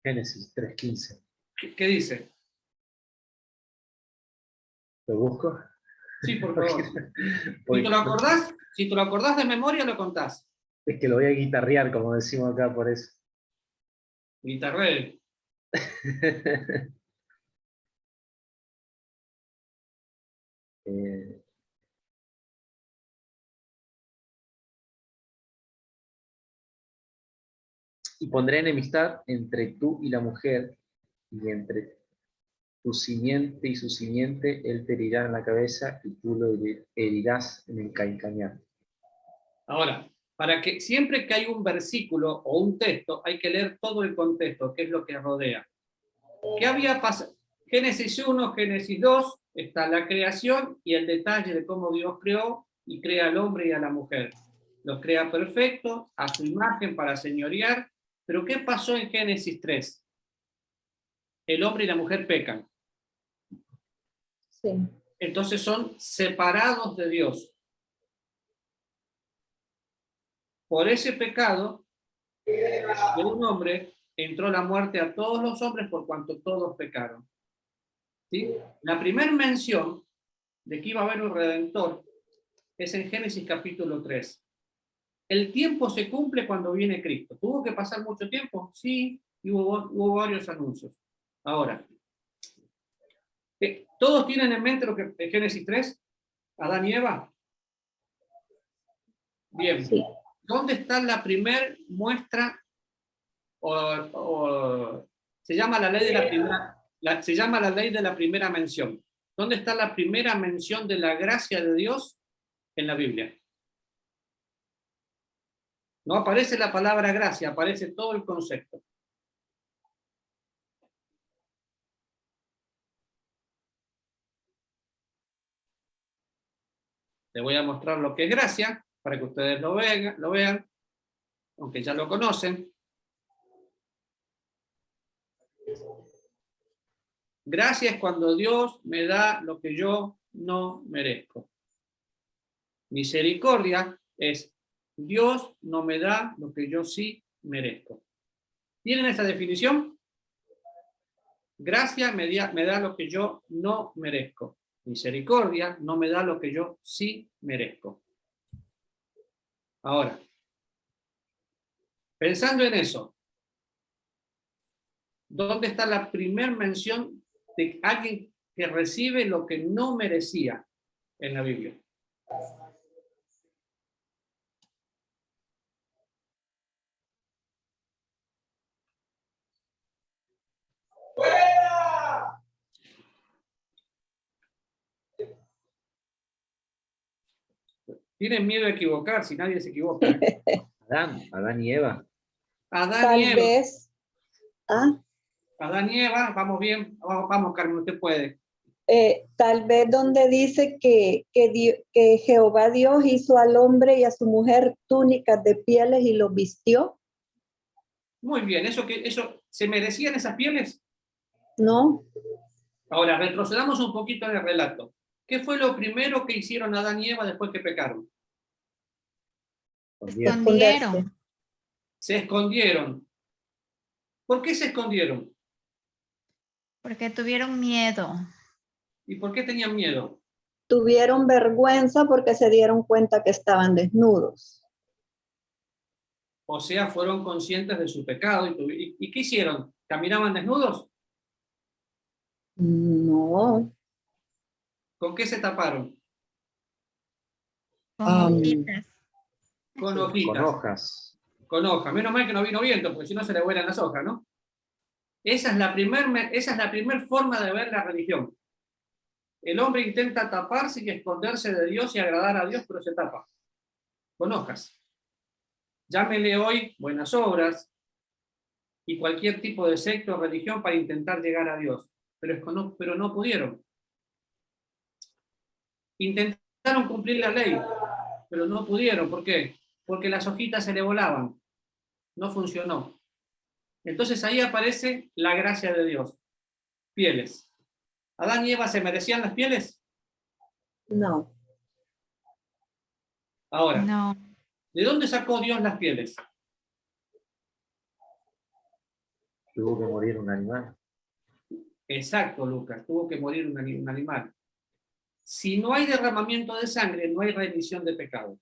Génesis 3:15. ¿Qué dice? ¿Lo busco? Sí, por favor. Porque Si te lo acordás de memoria, lo contás. es que lo voy a guitarrear, como decimos acá, por eso. Guitarrero. Y pondré enemistad entre tú y la mujer, y entre tu simiente y su simiente, él te herirá en la cabeza y tú lo herirás en el calcañar. Ahora, para que siempre que hay un versículo o un texto, hay que leer todo el contexto, que es lo que rodea. ¿Qué había pasado? Génesis 1, Génesis 2, está la creación y el detalle de cómo Dios creó y crea al hombre y a la mujer. Los crea perfectos, a su imagen para señorear. Pero ¿qué pasó en Génesis 3? El hombre y la mujer pecan. Sí. Entonces son separados de Dios. Por ese pecado de un hombre entró la muerte a todos los hombres por cuanto todos pecaron. ¿Sí? La primera mención de que iba a haber un redentor es en Génesis capítulo 3. El tiempo se cumple cuando viene Cristo. ¿Tuvo que pasar mucho tiempo? Sí, y hubo varios anuncios. Ahora, ¿todos tienen en mente lo que es Génesis 3? ¿Adán y Eva? Bien. Sí. ¿Dónde está la primera muestra? Se llama la ley de la primera, se llama la ley de la primera mención. ¿Dónde está la primera mención de la gracia de Dios en la Biblia? No aparece la palabra gracia, aparece todo el concepto. Les voy a mostrar lo que es gracia, para que ustedes lo vean, aunque ya lo conocen. Gracia es cuando Dios me da lo que yo no merezco. Misericordia es Dios no me da lo que yo sí merezco. ¿Tienen esa definición? Gracia me da lo que yo no merezco. Misericordia no me da lo que yo sí merezco. Ahora, pensando en eso, ¿dónde está la primera mención de alguien que recibe lo que no merecía en la Biblia? Tienen miedo de equivocar, si nadie se equivoca. Adán y Eva. Adán y Eva. Tal vez. Adán y Eva, vamos bien. Vamos, Carmen, usted puede. Tal vez donde dice que Jehová Dios hizo al hombre y a su mujer túnicas de pieles y los vistió. Muy bien, ¿eso se merecían esas pieles? No. Ahora, retrocedamos un poquito en el relato. ¿Qué fue lo primero que hicieron Adán y Eva después que pecaron? Escondieron. Se escondieron. ¿Por qué se escondieron? Porque tuvieron miedo. ¿Y por qué tenían miedo? Tuvieron vergüenza porque se dieron cuenta que estaban desnudos. O sea, fueron conscientes de su pecado. ¿Y qué hicieron? ¿Caminaban desnudos? No. ¿Con qué se taparon? Con hojitas. Con Con hojitas. hojas. Con hojas. Menos mal que no vino viento, porque si no se le vuelan las hojas, ¿no? Esa es la primer forma de ver la religión. El hombre intenta taparse y esconderse de Dios y agradar a Dios, pero se tapa. Con hojas. Llámele hoy buenas obras y cualquier tipo de secta o religión para intentar llegar a Dios. Pero no pudieron. Intentaron cumplir la ley, pero no pudieron. ¿Por qué? Porque las hojitas se le volaban. No funcionó. Entonces ahí aparece la gracia de Dios. Pieles. ¿Adán y Eva se merecían las pieles? No. Ahora, No. ¿de dónde sacó Dios las pieles? Tuvo que morir un animal. Exacto, Lucas. Tuvo que morir un animal. Si no hay derramamiento de sangre, no hay remisión de pecado.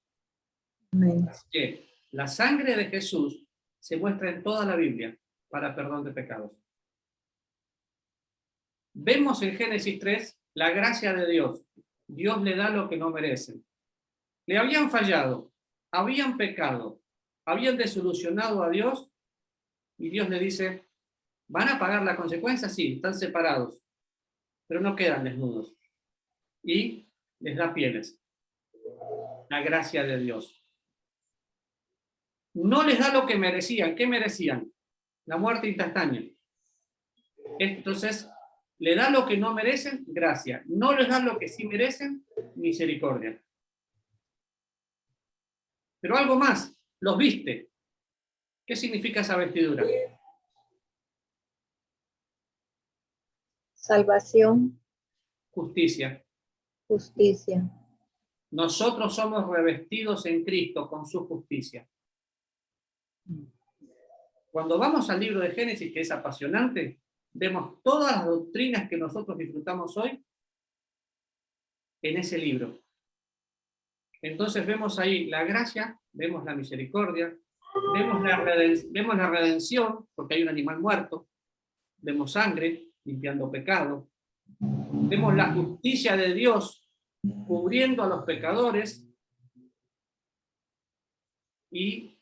Amén. Así que la sangre de Jesús se muestra en toda la Biblia para perdón de pecados. Vemos en Génesis 3 la gracia de Dios. Dios le da lo que no merecen. Le habían fallado, habían pecado, habían desilusionado a Dios y Dios le dice, ¿van a pagar la consecuencia? Sí, están separados, pero no quedan desnudos. Y les da pieles. La gracia de Dios. No les da lo que merecían. ¿Qué merecían? La muerte instantánea. Entonces, le da lo que no merecen, gracia. No les da lo que sí merecen, misericordia. Pero algo más, los viste. ¿Qué significa esa vestidura? Salvación, Justicia. justicia. Nosotros somos revestidos en Cristo con su justicia. Cuando vamos al libro de Génesis, que es apasionante, vemos todas las doctrinas que nosotros disfrutamos hoy en ese libro. Entonces vemos ahí la gracia, vemos la misericordia, vemos la redención, porque hay un animal muerto, vemos sangre, limpiando pecado, vemos la justicia de Dios, cubriendo a los pecadores, y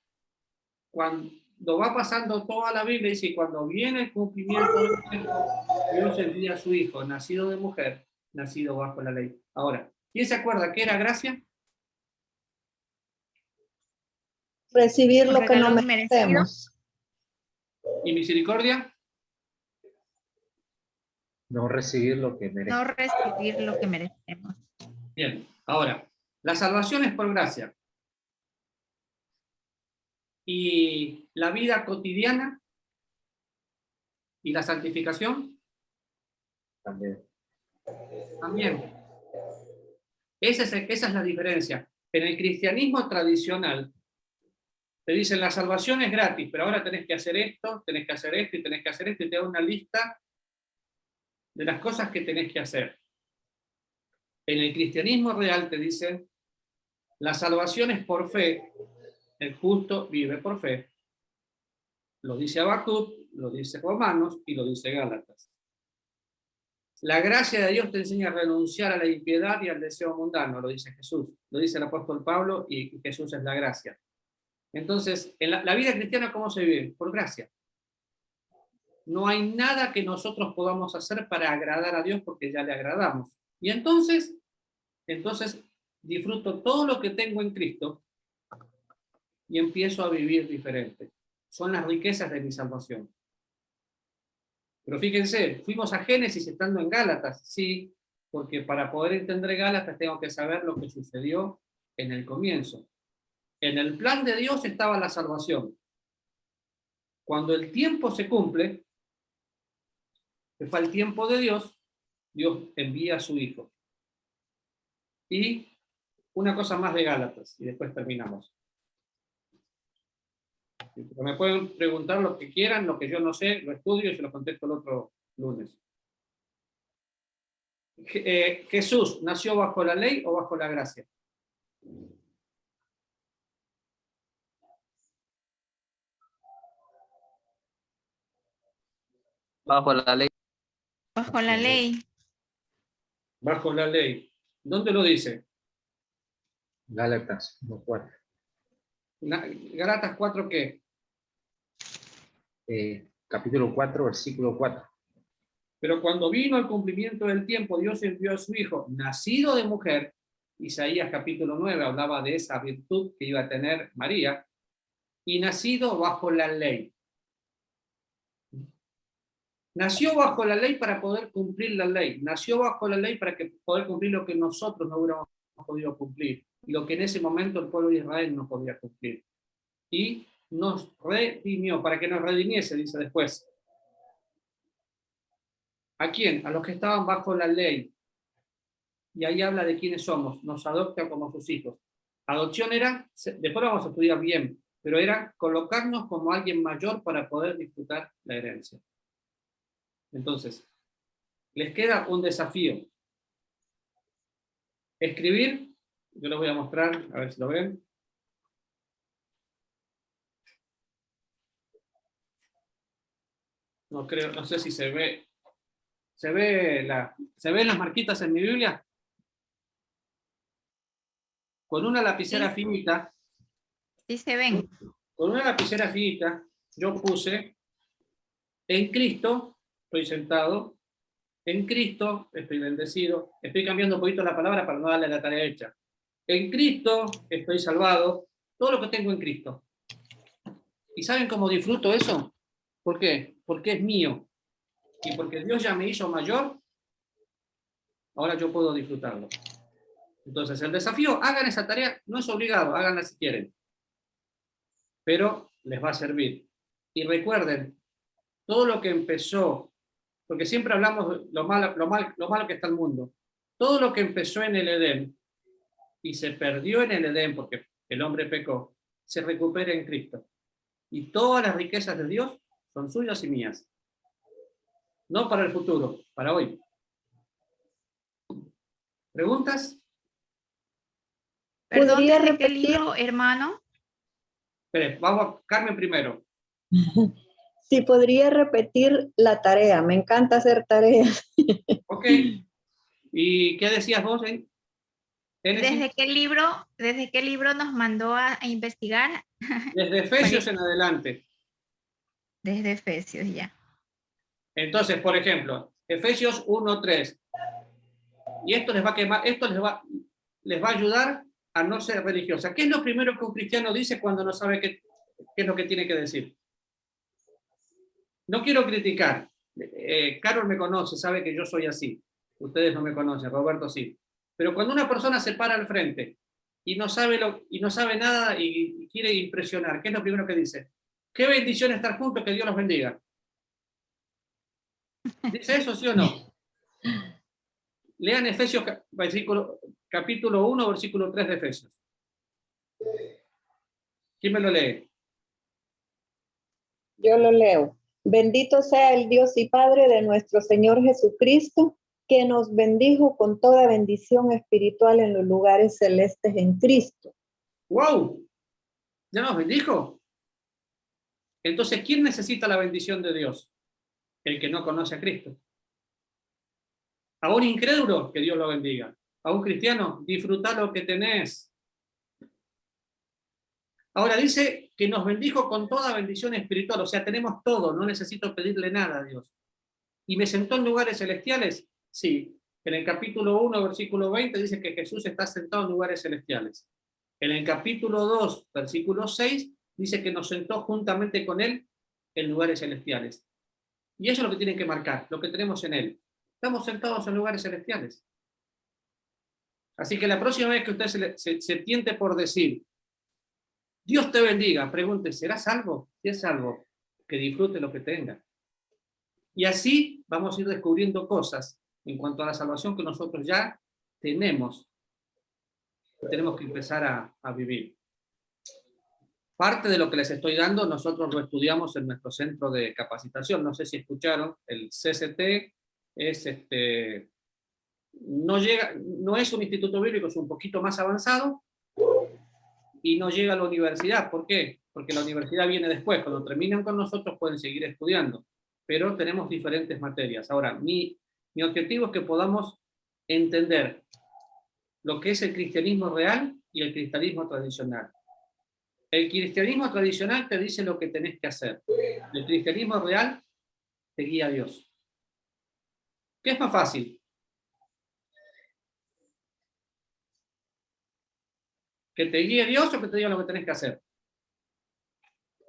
cuando va pasando toda la Biblia, dice, y cuando viene el cumplimiento del tiempo, Dios envía a su Hijo, nacido de mujer, nacido bajo la ley. Ahora, ¿quién se acuerda qué era gracia? Recibir lo que no Regalo merecemos. ¿Y misericordia? No recibir lo que merece. No recibir lo que merecemos. Bien, ahora, la salvación es por gracia. Y la vida cotidiana y la santificación También. también. Esa es la diferencia. En el cristianismo tradicional te dicen la salvación es gratis, pero ahora tenés que hacer esto, tenés que hacer esto y tenés que hacer esto, y te da una lista de las cosas que tenés que hacer. En el cristianismo real te dicen la salvación es por fe, el justo vive por fe. Lo dice Habacuc, lo dice Romanos y lo dice Gálatas. La gracia de Dios te enseña a renunciar a la impiedad y al deseo mundano, lo dice Jesús, lo dice el apóstol Pablo, y Jesús es la gracia. Entonces, en la vida cristiana, ¿cómo se vive? Por gracia. No hay nada que nosotros podamos hacer para agradar a Dios porque ya le agradamos. Y entonces disfruto todo lo que tengo en Cristo y empiezo a vivir diferente. Son las riquezas de mi salvación. Pero fíjense, fuimos a Génesis estando en Gálatas, sí, porque para poder entender Gálatas tengo que saber lo que sucedió en el comienzo. En el plan de Dios estaba la salvación. Cuando el tiempo se cumple, que fue el tiempo de Dios, Dios envía a su Hijo. Y una cosa más de Gálatas, y después terminamos. Me pueden preguntar lo que quieran, lo que yo no sé, lo estudio y se lo contesto el otro lunes. ¿Jesús nació bajo la ley o bajo la gracia? Bajo la ley. Bajo la ley. Bajo la ley. ¿Dónde lo dice? Gálatas 1:4. Gálatas 4, ¿qué? Capítulo 4, versículo 4. Pero cuando vino el cumplimiento del tiempo, Dios envió a su Hijo, nacido de mujer. Isaías capítulo 9 hablaba de esa virtud que iba a tener María, y nacido bajo la ley. Nació bajo la ley para poder cumplir la ley. Nació bajo la ley para poder cumplir lo que nosotros no hubiéramos podido cumplir, y lo que en ese momento el pueblo de Israel no podía cumplir. Y nos redimió, para que nos redimiese, dice después. ¿A quién? A los que estaban bajo la ley. Y ahí habla de quiénes somos. Nos adopta como sus hijos. Adopción era, después vamos a estudiar bien, pero era colocarnos como alguien mayor para poder disfrutar la herencia. Entonces, les queda un desafío. Escribir, yo les voy a mostrar, a ver si lo ven. No creo, no sé si se ve. ¿Se ven las marquitas en mi Biblia? Con una lapicera finita. Sí se ven. Con una lapicera finita, yo puse, en Cristo estoy sentado, en Cristo estoy bendecido. Estoy cambiando un poquito la palabra para no darle la tarea hecha. En Cristo estoy salvado, todo lo que tengo en Cristo. ¿Y saben cómo disfruto eso? ¿Por qué? Porque es mío. Y porque Dios ya me hizo mayor, ahora yo puedo disfrutarlo. Entonces, el desafío, hagan esa tarea, no es obligado, háganla si quieren. Pero les va a servir. Y recuerden, todo lo que empezó, porque siempre hablamos de lo malo que está el mundo, todo lo que empezó en el Edén y se perdió en el Edén porque el hombre pecó, se recupera en Cristo. Y todas las riquezas de Dios son suyas y mías. No para el futuro, para hoy. ¿Preguntas? Perdón, ¿Podría ¿desde qué repetir? libro, hermano? Espere, vamos a Carmen primero. Si podría repetir la tarea, me encanta hacer tareas. Ok. ¿Y qué decías vos, Génesis? ¿Desde qué libro nos mandó a investigar? Desde Efesios en adelante. Desde Efesios, ya. Entonces, por ejemplo, Efesios 1:3. Y esto les va a quemar, esto les va a ayudar a no ser religiosa. ¿Qué es lo primero que un cristiano dice cuando no sabe qué es lo que tiene que decir? No quiero criticar. Carol me conoce, sabe que yo soy así. Ustedes no me conocen, Roberto sí. Pero cuando una persona se para al frente y no sabe nada y quiere impresionar, ¿qué es lo primero que dice? Qué bendición estar juntos, que Dios los bendiga. ¿Dice eso, sí o no? Lean Efesios capítulo 1, versículo 3 de Efesios. ¿Quién me lo lee? Yo lo leo. Bendito sea el Dios y Padre de nuestro Señor Jesucristo, que nos bendijo con toda bendición espiritual en los lugares celestes en Cristo. ¡Wow! ¿Ya nos bendijo? Entonces, ¿quién necesita la bendición de Dios? El que no conoce a Cristo. A un incrédulo, que Dios lo bendiga. A un cristiano, disfruta lo que tenés. Ahora dice que nos bendijo con toda bendición espiritual, o sea, tenemos todo, no necesito pedirle nada a Dios. ¿Y me sentó en lugares celestiales? Sí. En el capítulo 1, versículo 20, dice que Jesús está sentado en lugares celestiales. En el capítulo 2, versículo 6, dice que nos sentó juntamente con Él en lugares celestiales. Y eso es lo que tienen que marcar, lo que tenemos en Él. Estamos sentados en lugares celestiales. Así que la próxima vez que usted se tiente por decir, Dios te bendiga, pregunte, ¿será salvo? Si es salvo, que disfrute lo que tenga. Y así vamos a ir descubriendo cosas en cuanto a la salvación que nosotros ya tenemos que empezar a vivir. Parte de lo que les estoy dando, nosotros lo estudiamos en nuestro centro de capacitación. No sé si escucharon, el CCT es no es un instituto bíblico, es un poquito más avanzado y no llega a la universidad. ¿Por qué? Porque la universidad viene después. Cuando terminan con nosotros pueden seguir estudiando. pero tenemos diferentes materias. Ahora, mi objetivo es que podamos entender lo que es el cristianismo real y el cristianismo tradicional. El cristianismo tradicional te dice lo que tenés que hacer. El cristianismo real te guía a Dios. ¿Qué es más fácil? ¿Que te guíe Dios o que te diga lo que tenés que hacer?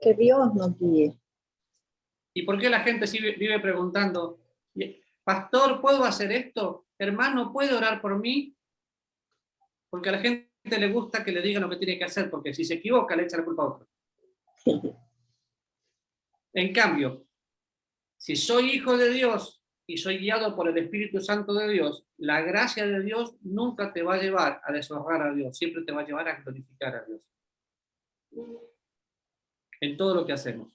Que Dios nos guíe. ¿Y por qué la gente vive preguntando, pastor, ¿puedo hacer esto? Hermano, ¿puede orar por mí? Porque a la gente le gusta que le digan lo que tiene que hacer, porque si se equivoca le echa la culpa a otro. En cambio, si soy hijo de Dios y soy guiado por el Espíritu Santo de Dios, la gracia de Dios nunca te va a llevar a deshonrar a Dios, siempre te va a llevar a glorificar a Dios. En todo lo que hacemos.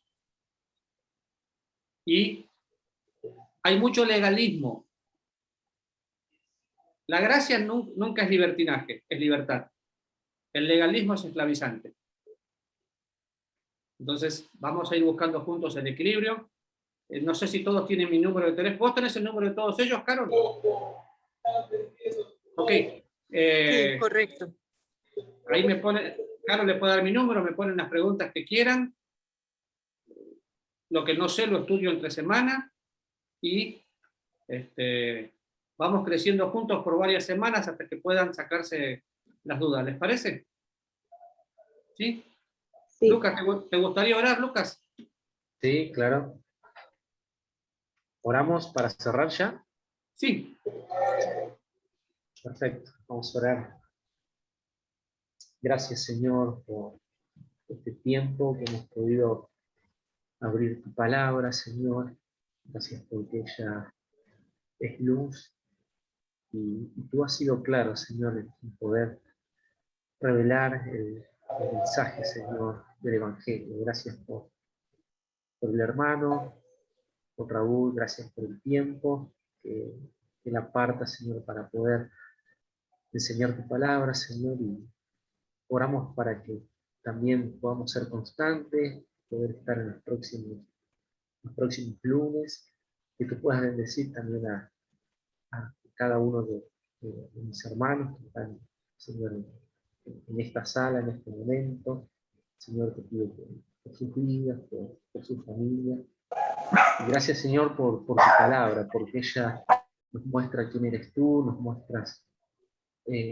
Y hay mucho legalismo. La gracia nunca es libertinaje, es libertad. El legalismo es esclavizante. Entonces, vamos a ir buscando juntos el equilibrio. No sé si todos tienen mi número de teléfono. ¿Vos tenés el número de todos ellos, Carol? Ok. Sí, correcto. Ahí me pone, Carol le puede dar mi número, me ponen las preguntas que quieran. Lo que no sé lo estudio entre semana y vamos creciendo juntos por varias semanas hasta que puedan sacarse las dudas. ¿Les parece? ¿Sí? Sí. Lucas, ¿te gustaría orar, Lucas? Sí, claro. ¿Oramos para cerrar ya? Sí. Perfecto, vamos a orar. Gracias, Señor, por este tiempo que hemos podido abrir tu palabra, Señor. Gracias porque ella es luz y tú has sido claro, Señor, en poder revelar el mensaje, Señor, del Evangelio. Gracias por el hermano, por Raúl, gracias por el tiempo que él aparta, Señor, para poder enseñar tu palabra, Señor, y oramos para que también podamos ser constantes, poder estar en los próximos lunes, y que puedas bendecir también a cada uno de mis hermanos que están, Señor, en esta sala, en este momento. Señor, te pido por sus vidas, por su familia. Y gracias, Señor, por tu palabra, porque ella nos muestra quién eres tú, nos muestras